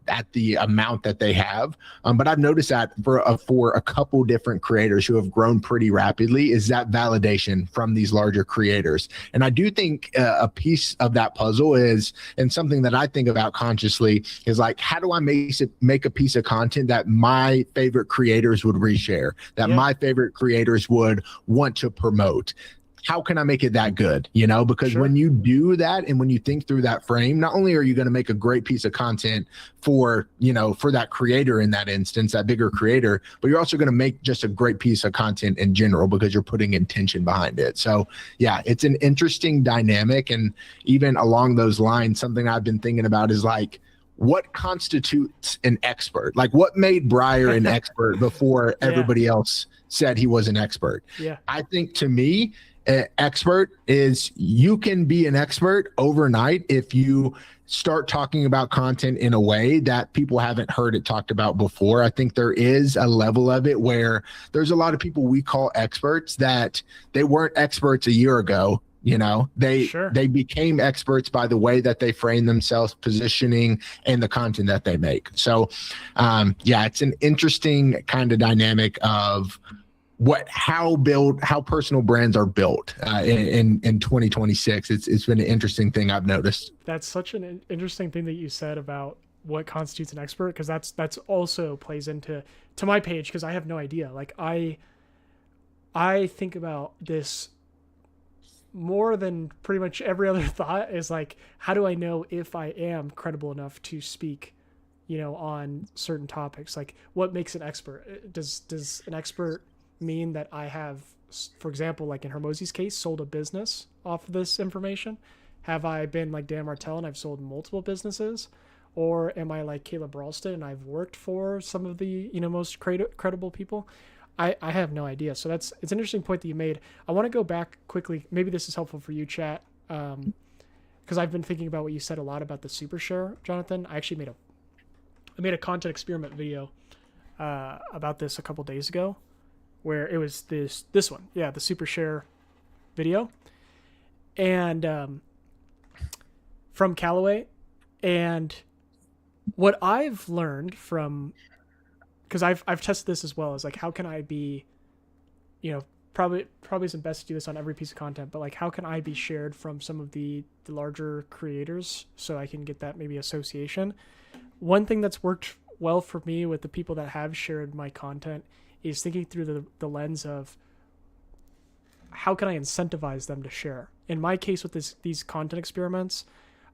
at the amount that they have. But I've noticed that for a couple different creators who have grown pretty rapidly, is that validation from these larger creators. And I do think a piece of that puzzle is, and something that I think about consciously, is like, how do I make a piece of content that my favorite creators would reshare, that my favorite creators would want to promote? How can I make it that good? Because when you do that, and when you think through that frame, not only are you going to make a great piece of content for that creator in that instance, that bigger creator, but you're also going to make just a great piece of content in general because you're putting intention behind it. So yeah, it's an interesting dynamic. And even along those lines, something I've been thinking about is like, what constitutes an expert? Like, what made Briar an expert before everybody else said he was an expert? Yeah. I think, to me, expert is you can be an expert overnight if you start talking about content in a way that people haven't heard it talked about before. I think there is a level of it where there's a lot of people we call experts that they weren't experts a year ago. You know, they became experts by the way that they frame themselves, positioning, and the content that they make. So, it's an interesting kind of dynamic of how personal brands are built in 2026. It's been an interesting thing I've noticed. That's such an interesting thing that you said about what constitutes an expert, because that's also plays into my page, because I have no idea. Like I think about this more than pretty much every other thought, is like, how do I know if I am credible enough to speak, on certain topics? Like, what makes an expert? Does an expert mean that I have, for example, like in Hermosi's case, sold a business off of this information? Have I been like Dan Martell and I've sold multiple businesses? Or am I like Caleb Ralston and I've worked for some of the, most credible people? I have no idea. So it's an interesting point that you made. I want to go back quickly. Maybe this is helpful for you, chat, because I've been thinking about what you said a lot about the super share, Jonathan. I actually made a content experiment video about this a couple days ago, where it was this one, the super share video, and from Callaway. And what I've learned from, because I've tested this as well, is like, how can I be, probably isn't best to do this on every piece of content, but like, how can I be shared from some of the larger creators so I can get that maybe association? One thing that's worked well for me with the people that have shared my content is thinking through the lens of how can I incentivize them to share. In my case with these content experiments,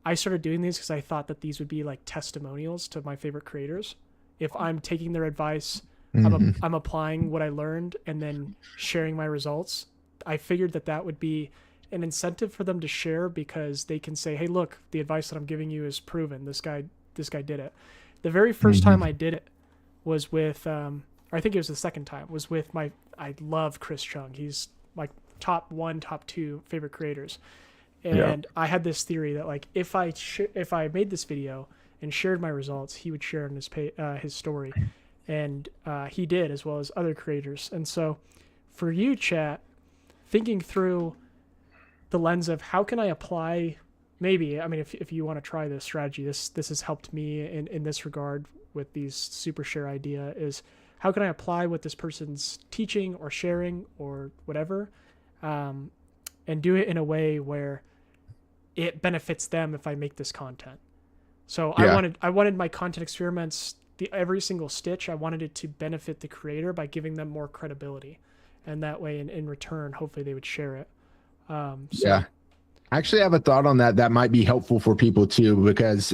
I started doing these because I thought that these would be like testimonials to my favorite creators. If I'm taking their advice, I'm applying what I learned and then sharing my results. I figured that would be an incentive for them to share, because they can say, hey, look, the advice that I'm giving you is proven. This guy did it. The very first time I did it was with, I think it was the second time, was with I love Chris Chung. He's my top 2 favorite creators. And I had this theory that like, if I made this video and shared my results, he would share in his story. And he did, as well as other creators. And so for you, chat, thinking through the lens of how can I apply, maybe, I mean, if you want to try this strategy, this has helped me in this regard with these super share idea, is how can I apply what this person's teaching or sharing or whatever, and do it in a way where it benefits them if I make this content. So I wanted my content experiments, every single stitch, I wanted it to benefit the creator by giving them more credibility. And that way, in return, hopefully they would share it. I actually have a thought on that might be helpful for people too, because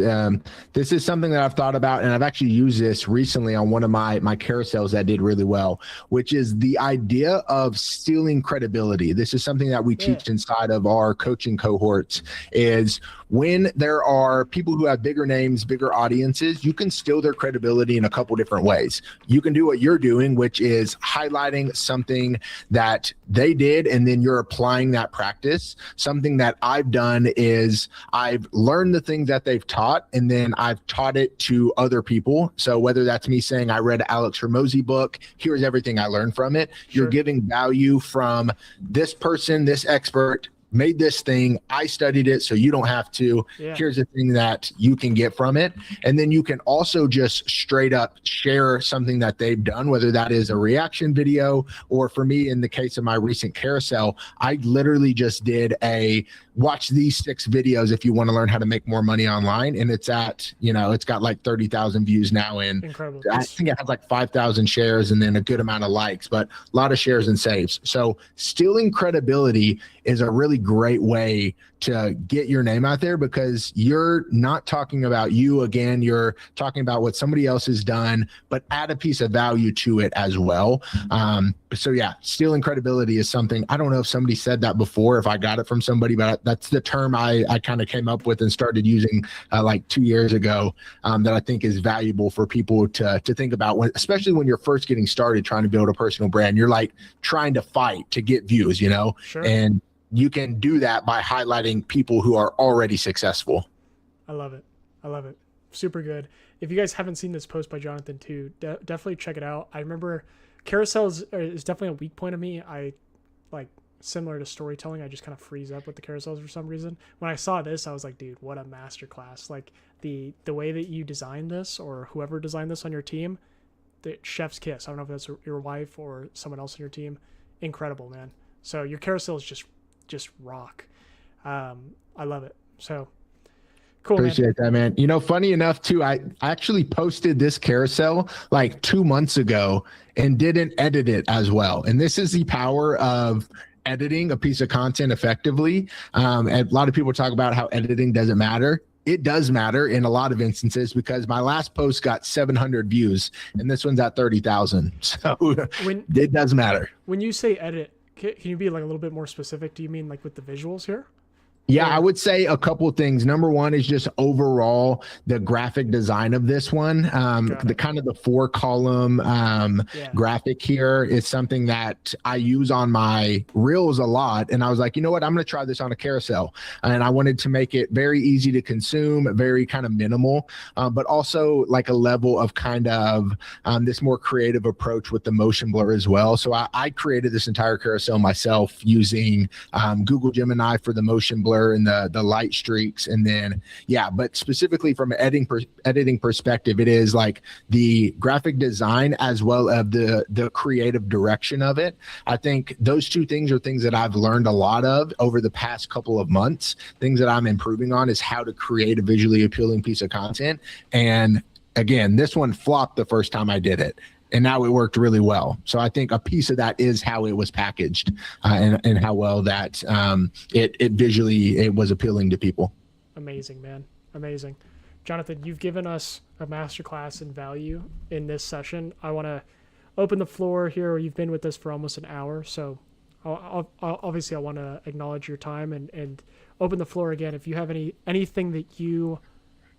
this is something that I've thought about, and I've actually used this recently on one of my carousels that did really well, which is the idea of stealing credibility. This is something that we teach inside of our coaching cohorts, is when there are people who have bigger names, bigger audiences, you can steal their credibility in a couple different ways. You can do what you're doing, which is highlighting something that they did, and then you're applying that practice. Something that I've done is I've learned the things that they've taught, and then I've taught it to other people. So whether that's me saying I read Alex Hormozi book, here's everything I learned from it. You're giving value from this person, this expert made this thing, I studied it, so you don't have to. Here's the thing that you can get from it. And then you can also just straight up share something that they've done, whether that is a reaction video, or for me, in the case of my recent carousel, I literally just did watch these 6 videos if you want to learn how to make more money online. And it's it's got like 30,000 views now, and incredible. I think it has like 5,000 shares and then a good amount of likes, but a lot of shares and saves. So stealing credibility is a really great way to get your name out there, because you're not talking about you again, you're talking about what somebody else has done, but add a piece of value to it as well. So yeah, stealing credibility is something, I don't know if somebody said that before, if I got it from somebody, but that's the term I kind of came up with and started using like 2 years ago, that I think is valuable for people to think about, when, especially when you're first getting started trying to build a personal brand. You're like trying to fight to get views, you know. Sure. And you can do that by highlighting people who are already successful. I love it. I love it. Super good. If you guys haven't seen this post by Jonathan too, definitely check it out. I remember carousels is definitely a weak point of me. I like, similar to storytelling, I just kind of freeze up with the carousels for some reason. When I saw this, I was like, dude, what a masterclass. Like the way that you designed this, or whoever designed this on your team, the chef's kiss. I don't know if that's your wife or someone else on your team. Incredible, man. So your carousel is just rock. I love it. So cool. Appreciate that, man. You know, funny enough too, I actually posted this carousel like 2 months ago and didn't edit it as well. And this is the power of editing a piece of content effectively. And a lot of people talk about how editing doesn't matter. It does matter in a lot of instances, because my last post got 700 views and this one's at 30,000. So it does matter. When you say edit, can you be like a little bit more specific? Do you mean like with the visuals here? Yeah, I would say a couple of things. Number one is just overall the graphic design of this one. The kind of the 4-column graphic here is something that I use on my reels a lot. And I was like, you know what, I'm going to try this on a carousel. And I wanted to make it very easy to consume, very kind of minimal, but also like a level of kind of this more creative approach with the motion blur as well. So I created this entire carousel myself using Google Gemini for the motion blur and the light streaks. And then, yeah, but specifically from an editing perspective, it is like the graphic design as well as the creative direction of it. I think those two things are things that I've learned a lot of over the past couple of months. Things that I'm improving on is how to create a visually appealing piece of content. And again, this one flopped the first time I did it, and now it worked really well. So I think a piece of that is how it was packaged, and how well that it visually, it was appealing to people. Amazing, man. Amazing. Jonathan, you've given us a masterclass in value in this session. I want to open the floor here. You've been with us for almost an hour. So obviously I want to acknowledge your time and open the floor again. If you have anything that you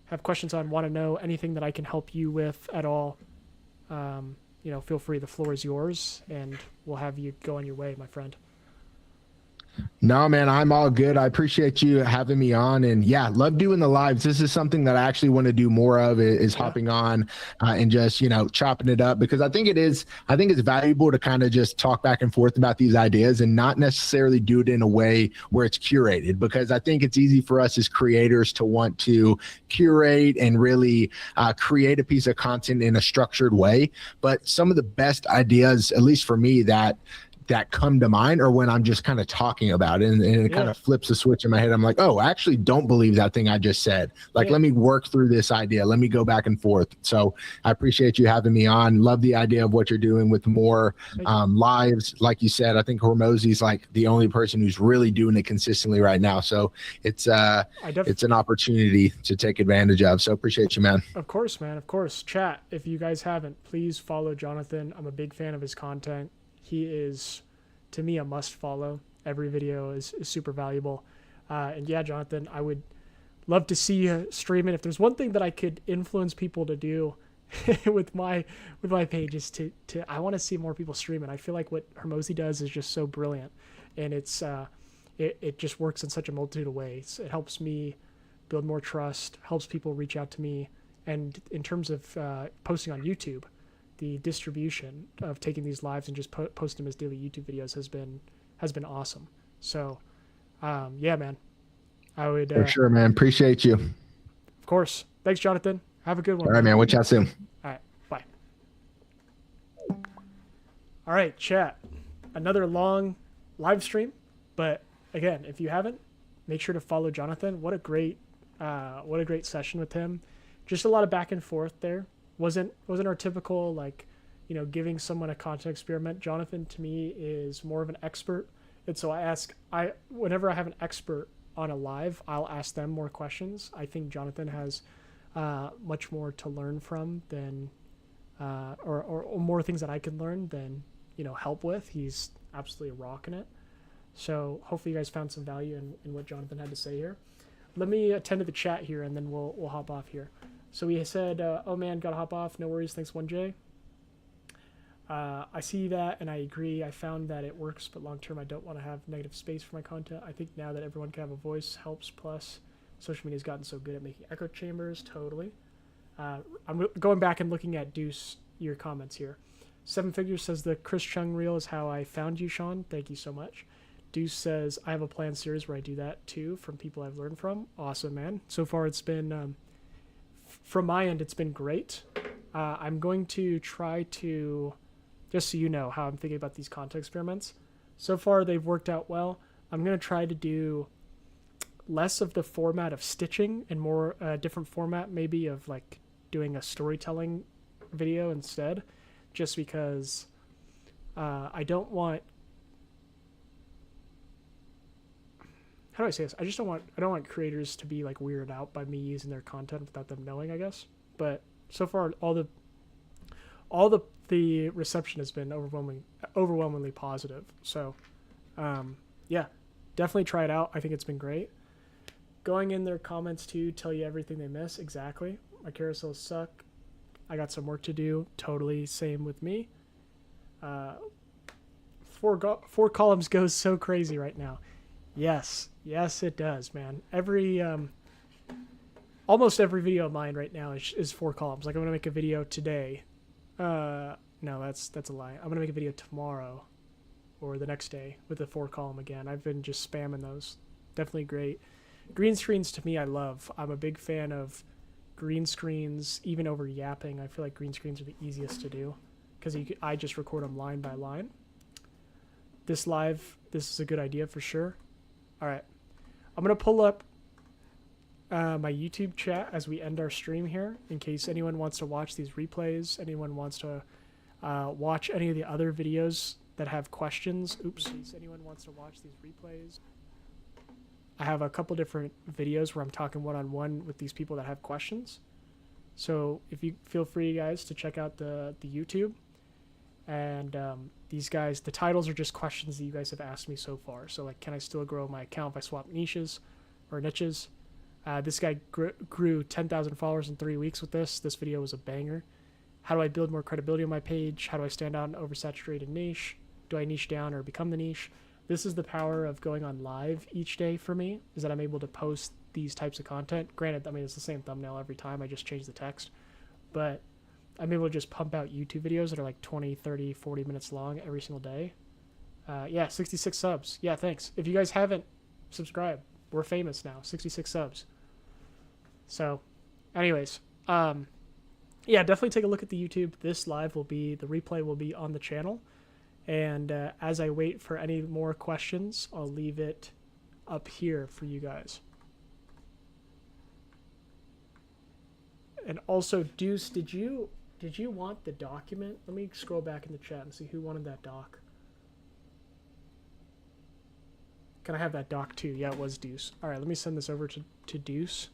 have questions on, want to know, anything that I can help you with at all, you know, feel free. The floor is yours, and we'll have you go on your way, my friend. No, man, I'm all good. I appreciate you having me on, and yeah, love doing the lives. This is something that I actually want to do more of, is hopping on and just, you know, chopping it up, because I think it's valuable to kind of just talk back and forth about these ideas and not necessarily do it in a way where it's curated, because I think it's easy for us as creators to want to curate and really create a piece of content in a structured way. But some of the best ideas, at least for me, that come to mind, or when I'm just kind of talking about it, and it kind of flips a switch in my head. I'm like, oh, I actually don't believe that thing I just said. Like, let me work through this idea. Let me go back and forth. So I appreciate you having me on. Love the idea of what you're doing with more lives. Like you said, I think Hormozy's like the only person who's really doing it consistently right now. So it's an opportunity to take advantage of. So appreciate you, man. Of course, man. Of course. Chat, if you guys haven't, please follow Jonathan. I'm a big fan of his content. He is, to me, a must follow. Every video is super valuable. And yeah, Jonathan, I would love to see you streaming. If there's one thing that I could influence people to do with my page, is to I want to see more people streaming. I feel like what Hormozy does is just so brilliant, and it just works in such a multitude of ways. It helps me build more trust, helps people reach out to me, and in terms of posting on YouTube, the distribution of taking these lives and just post them as daily YouTube videos has been awesome. So, yeah, man, I would for sure, man. Appreciate you. Of course. Thanks, Jonathan. Have a good one. All right, man. We'll chat soon. All right. Bye. All right, chat. Another long live stream, but again, if you haven't, make sure to follow Jonathan. What a great session with him. Just a lot of back and forth there. Wasn't our typical, like, you know, giving someone a content experiment. Jonathan, to me, is more of an expert And so whenever I have an expert on a live, I'll ask them more questions. I think Jonathan has much more to learn from than, or more things that I can learn than, help with. He's absolutely rocking it. So hopefully you guys found some value in what Jonathan had to say here. Let me attend to the chat here, and then we'll hop off here. So we said, oh man, gotta hop off. No worries. Thanks, 1J. I see that, and I agree. I found that it works, but long term, I don't want to have negative space for my content. I think now that everyone can have a voice helps. Plus, social media's gotten so good at making echo chambers. Totally. I'm going back and looking at Deuce, your comments here. Seven Figures says the Chris Chung reel is how I found you, Sean. Thank you so much. Deuce says I have a planned series where I do that too, from people I've learned from. Awesome, man. So far, it's been from my end, it's been great. I'm going to try to, just so you know how I'm thinking about these content experiments. So far, they've worked out well. I'm going to try to do less of the format of stitching and more different format, maybe of like doing a storytelling video instead, just because I don't want, how do I say this? I don't want creators to be like weirded out by me using their content without them knowing, I guess. But so far, all the reception has been overwhelmingly positive. So, yeah, definitely try it out. I think it's been great. Going in their comments too, tell you everything they miss. Exactly. My carousels suck. I got some work to do. Totally same with me. Four columns goes so crazy right now. Yes, it does, man. Almost every video of mine right now is 4 columns. Like I'm gonna make a video today. No, that's a lie. I'm gonna make a video tomorrow, or the next day with a 4 column again. I've been just spamming those. Definitely great. Green screens to me, I love. I'm a big fan of green screens, even over yapping. I feel like green screens are the easiest to do because I just record them line by line. This is a good idea for sure. All right, I'm going to pull up my YouTube chat as we end our stream here in case anyone wants to watch these replays, anyone wants to watch any of the other videos that have questions. Oops. In case anyone wants to watch these replays. I have a couple different videos where I'm talking one-on-one with these people that have questions. So if you feel free, guys, to check out the YouTube. And these guys, the titles are just questions that you guys have asked me so far. So like, can I still grow my account if I swap niches? This guy grew 10,000 followers in 3 weeks with this. This video was a banger. How do I build more credibility on my page? How do I stand out in an oversaturated niche? Do I niche down or become the niche? This is the power of going on live each day for me, is that I'm able to post these types of content. Granted, I mean, it's the same thumbnail every time. I just change the text. But I'm able to just pump out YouTube videos that are like 20, 30, 40 minutes long every single day. Yeah, 66 subs. Yeah, thanks. If you guys haven't subscribed, we're famous now. 66 subs. So, anyways, yeah, definitely take a look at the YouTube. This the replay will be on the channel. And as I wait for any more questions, I'll leave it up here for you guys. And also, Deuce, did you want the document? Let me scroll back in the chat and see who wanted that doc. Can I have that doc too? Yeah, it was Deuce. All right, let me send this over to Deuce.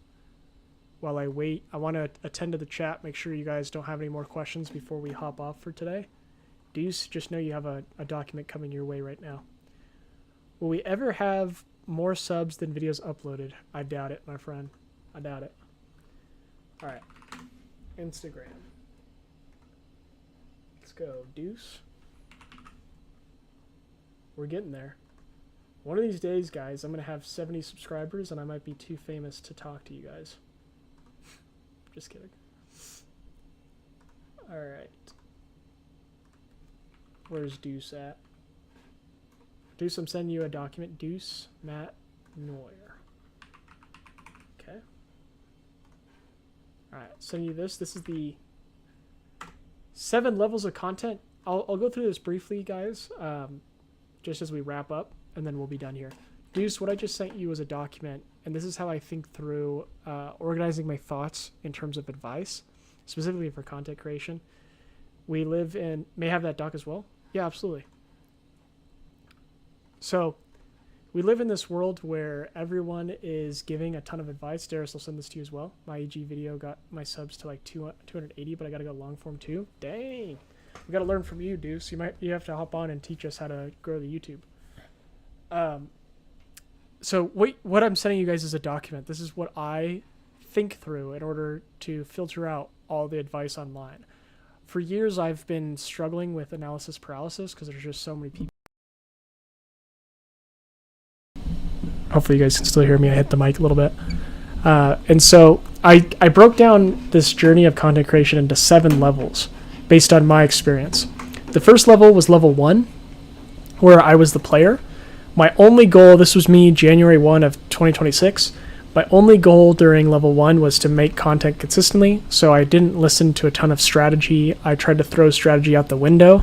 While I wait, I want to attend to the chat, make sure you guys don't have any more questions before we hop off for today. Deuce, just know you have a document coming your way right now. Will we ever have more subs than videos uploaded? I doubt it, my friend. I doubt it. All right. Instagram. Let's go, Deuce. We're getting there. One of these days, guys, I'm going to have 70 subscribers, and I might be too famous to talk to you guys. Just kidding. All right. Where's Deuce at? Deuce, I'm sending you a document. Deuce, Matt Neuer. Okay. Alright, sending you this. This is the 7 levels of content. I'll go through this briefly, guys, just as we wrap up, and then we'll be done here. Deuce, what I just sent you was a document, and this is how I think through organizing my thoughts in terms of advice, specifically for content creation. We live in... May I have that doc as well? Yeah, absolutely. So we live in this world where everyone is giving a ton of advice. Darius, I'll send this to you as well. My EG video got my subs to like 280, but I got to go long form too. Dang. We got to learn from you, Deuce. You have to hop on and teach us how to grow the YouTube. So what I'm sending you guys is a document. This is what I think through in order to filter out all the advice online. For years, I've been struggling with analysis paralysis because there's just so many people. Hopefully you guys can still hear me. I hit the mic a little bit. And so I broke down this journey of content creation into 7 levels based on my experience. The first level was level 1, where I was the player. My only goal, this was me January 1 of 2026, my only goal during level 1 was to make content consistently, so I didn't listen to a ton of strategy. I tried to throw strategy out the window.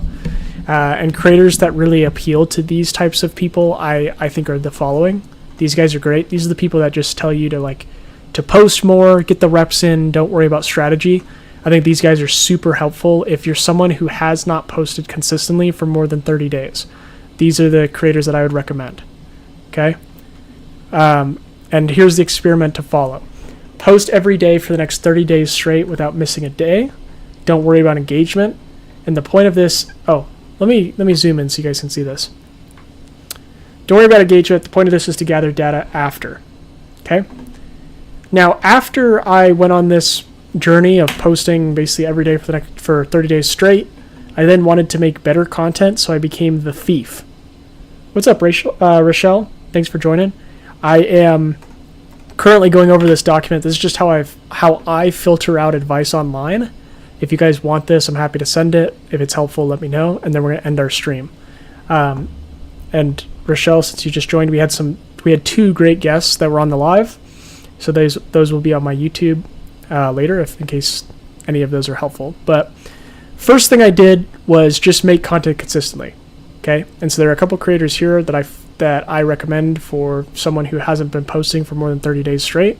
And creators that really appeal to these types of people, I think are the following. These guys are great. These are the people that just tell you to post more, get the reps in, don't worry about strategy. I think these guys are super helpful if you're someone who has not posted consistently for more than 30 days. These are the creators that I would recommend. Okay? And here's the experiment to follow. Post every day for the next 30 days straight without missing a day. Don't worry about engagement. And the point of this, let me zoom in so you guys can see this. Don't worry about engagement. The point of this is to gather data after. Okay? Now, after I went on this journey of posting basically every day for 30 days straight, I then wanted to make better content, so I became the thief. What's up, Rochelle? Thanks for joining. I am currently going over this document. This is just how I filter out advice online. If you guys want this, I'm happy to send it. If it's helpful, let me know, and then we're gonna end our stream. And Rochelle, since you just joined, we had 2 great guests that were on the live, so those will be on my YouTube later, in case any of those are helpful. But first thing I did was just make content consistently. Okay, and so there are a couple creators here that I recommend for someone who hasn't been posting for more than 30 days straight.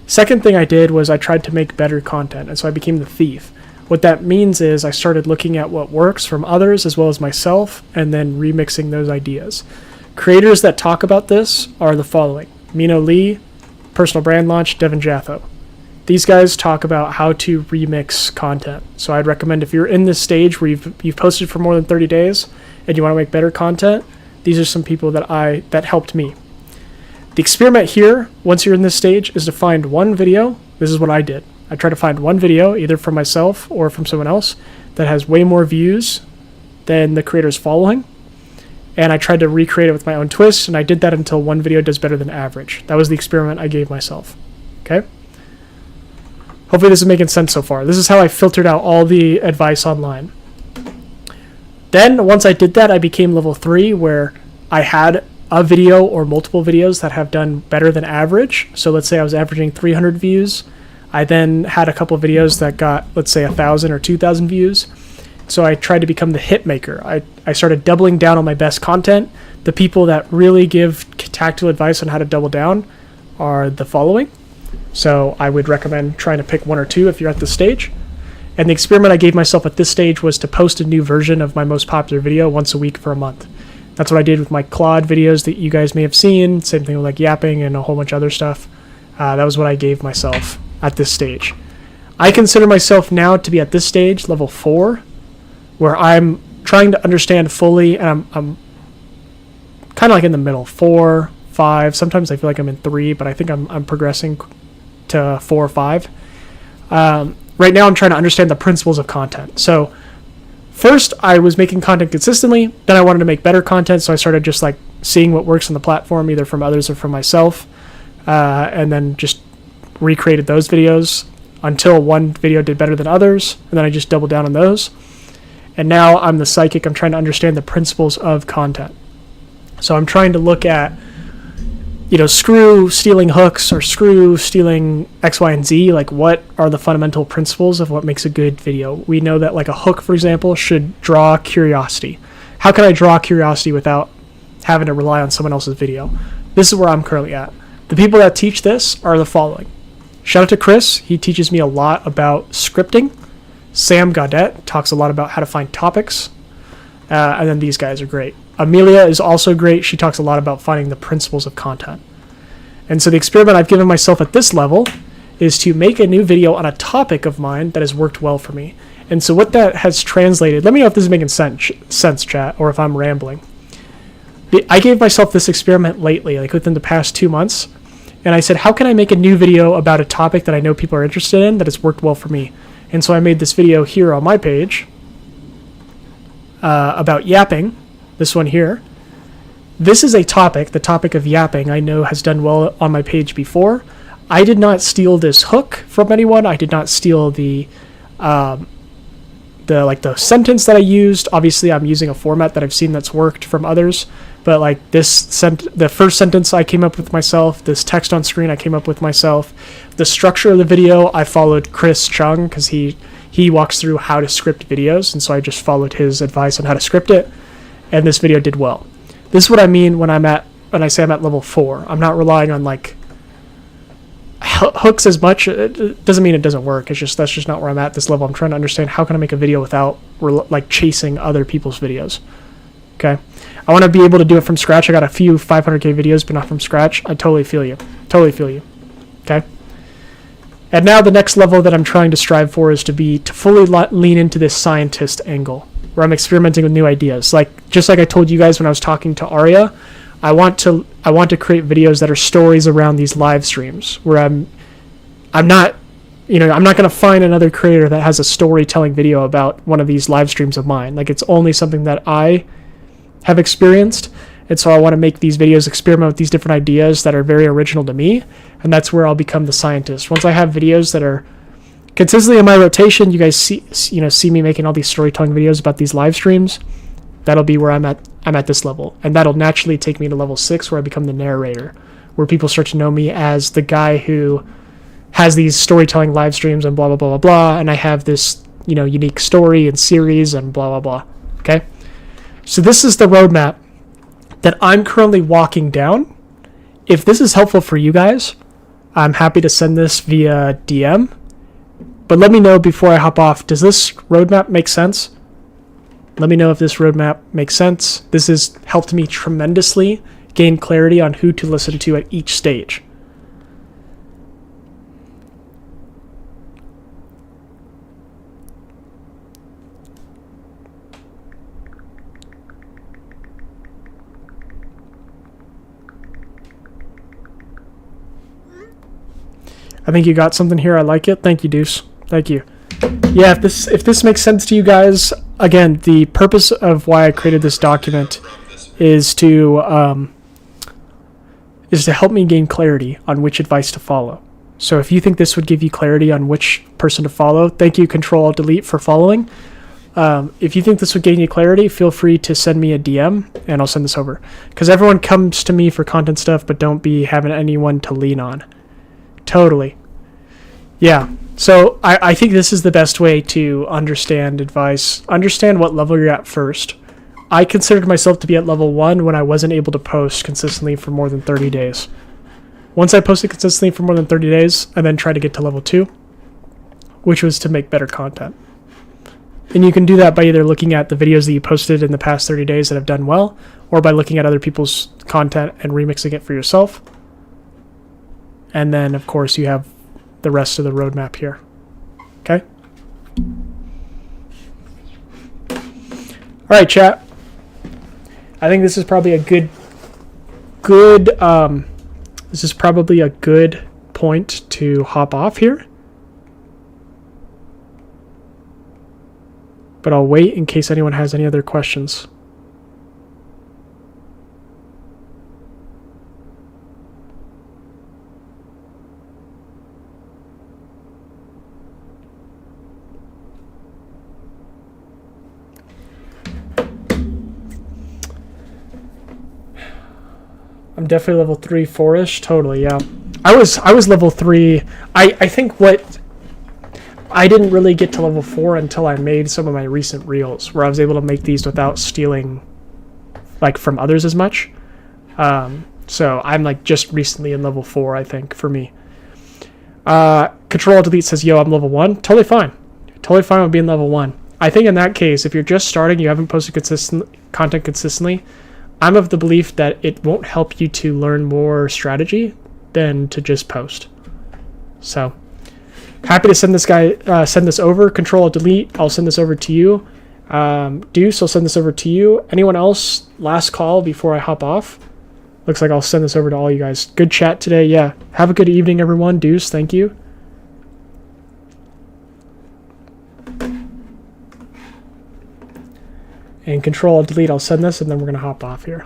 Second thing I did was I tried to make better content, and so I became the thief. What that means is I started looking at what works from others as well as myself, and then remixing those ideas. Creators that talk about this are the following: Mino Lee, Personal Brand Launch, Devin Jatho. These guys talk about how to remix content. So I'd recommend, if you're in this stage where you've posted for more than 30 days and you want to make better content, these are some people that helped me. The experiment here, once you're in this stage, is to find one video. This is what I did. I tried to find one video, either from myself or from someone else, that has way more views than the creator's following. And I tried to recreate it with my own twist, and I did that until one video does better than average. That was the experiment I gave myself. Okay? Hopefully this is making sense so far. This is how I filtered out all the advice online. Then, once I did that, I became level 3, where I had a video or multiple videos that have done better than average. So let's say I was averaging 300 views. I then had a couple of videos that got, let's say, 1,000 or 2,000 views. So I tried to become the hit maker. I started doubling down on my best content. The people that really give tactical advice on how to double down are the following. So I would recommend trying to pick 1 or 2 if you're at this stage. And the experiment I gave myself at this stage was to post a new version of my most popular video once a week for a month. That's what I did with my Claude videos that you guys may have seen. Same thing with like yapping and a whole bunch of other stuff. That was what I gave myself at this stage. I consider myself now to be at this stage, level 4, where I'm trying to understand fully, and I'm kind of like in the middle, 4, 5. Sometimes I feel like I'm in 3, but I think I'm progressing to 4 or 5. Right now I'm trying to understand the principles of content. So first I was making content consistently, then I wanted to make better content, so I started just like seeing what works on the platform, either from others or from myself, and then just recreated those videos until one video did better than others, and then I just doubled down on those. And now I'm the psychic. I'm trying to understand the principles of content. So I'm trying to look at, screw stealing hooks or screw stealing X, Y, and Z. Like, what are the fundamental principles of what makes a good video? We know that like a hook, for example, should draw curiosity. How can I draw curiosity without having to rely on someone else's video? This is where I'm currently at. The people that teach this are the following. Shout out to Chris. He teaches me a lot about scripting. Sam Gaudet talks a lot about how to find topics. And then these guys are great. Amelia is also great. She talks a lot about finding the principles of content. And so the experiment I've given myself at this level is to make a new video on a topic of mine that has worked well for me. And so what that has translated, let me know if this is making sense, chat, or if I'm rambling. I gave myself this experiment lately, like within the past 2 months, and I said, how can I make a new video about a topic that I know people are interested in that has worked well for me? And so I made this video here on my page about yapping, this one here. This is a topic, the topic of yapping, I know has done well on my page before. I did not steal this hook from anyone. I did not steal the sentence that I used. Obviously, I'm using a format that I've seen that's worked from others. But like the first sentence I came up with myself. This text on screen I came up with myself. The structure of the video I followed Chris Chung because he walks through how to script videos, and so I just followed his advice on how to script it. And this video did well. This is what I mean when I say I'm at level 4. I'm not relying on like hooks as much. It doesn't mean it doesn't work. It's just that's just not where I'm at this level. I'm trying to understand how can I make a video without like chasing other people's videos. Okay, I want to be able to do it from scratch. I got a few 500k videos, but not from scratch. I totally feel you. Totally feel you. Okay. And now the next level that I'm trying to strive for is to fully lean into this scientist angle, where I'm experimenting with new ideas. Like just like I told you guys when I was talking to Arya, I want to create videos that are stories around these live streams where I'm not going to find another creator that has a storytelling video about one of these live streams of mine. Like it's only something that I have experienced. And so I want to make these videos, experiment with these different ideas that are very original to me. And that's where I'll become the scientist. Once I have videos that are consistently in my rotation, you guys see me making all these storytelling videos about these live streams. That'll be where I'm at this level. And that'll naturally take me to level 6 where I become the narrator, where people start to know me as the guy who has these storytelling live streams and blah, blah, blah, blah, blah. And I have this, unique story and series and blah, blah, blah. Okay? So this is the roadmap that I'm currently walking down. If this is helpful for you guys, I'm happy to send this via DM. But let me know before I hop off, does this roadmap make sense? Let me know if this roadmap makes sense. This has helped me tremendously gain clarity on who to listen to at each stage. I think you got something here. I like it. Thank you, Deuce. Thank you. Yeah, if this makes sense to you guys, again, the purpose of why I created this document is to help me gain clarity on which advice to follow. So if you think this would give you clarity on which person to follow, thank you, Control-Alt-Delete, for following. If you think this would gain you clarity, feel free to send me a DM, and I'll send this over. Because everyone comes to me for content stuff, but don't be having anyone to lean on. Totally. Yeah. So I think this is the best way to understand advice. Understand what level you're at first. I considered myself to be at level 1 when I wasn't able to post consistently for more than 30 days. Once I posted consistently for more than 30 days, I then tried to get to level 2, which was to make better content. And you can do that by either looking at the videos that you posted in the past 30 days that have done well, or by looking at other people's content and remixing it for yourself. And then, of course, you have the rest of the roadmap here. Okay? All right, chat. I think this is probably a good point to hop off here. But I'll wait in case anyone has any other questions. I'm definitely level 3, 4-ish. Totally, yeah. I was level 3. I think I didn't really get to level 4 until I made some of my recent reels, where I was able to make these without stealing like from others as much. So I'm like just recently in level 4, I think, for me. Control-Alt-Delete says, yo, I'm level 1. Totally fine. Totally fine with being level 1. I think in that case, if you're just starting, you haven't posted content consistently, I'm of the belief that it won't help you to learn more strategy than to just post. So happy to send this over. Control delete. I'll send this over to you. Deuce, I'll send this over to you. Anyone else? Last call before I hop off. Looks like I'll send this over to all you guys. Good chat today. Yeah. Have a good evening, everyone. Deuce, thank you. And Control delete. I'll send this, and then we're gonna hop off here.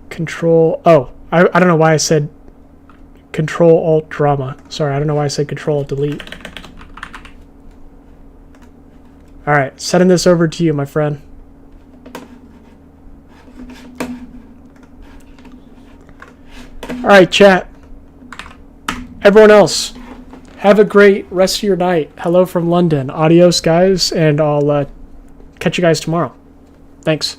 Control. Oh, I don't know why I said Control Alt drama. Sorry, I don't know why I said Control Alt delete. All right, sending this over to you, my friend. All right, chat. Everyone else, have a great rest of your night. Hello from London. Adios, guys, and I'll catch you guys tomorrow. Thanks.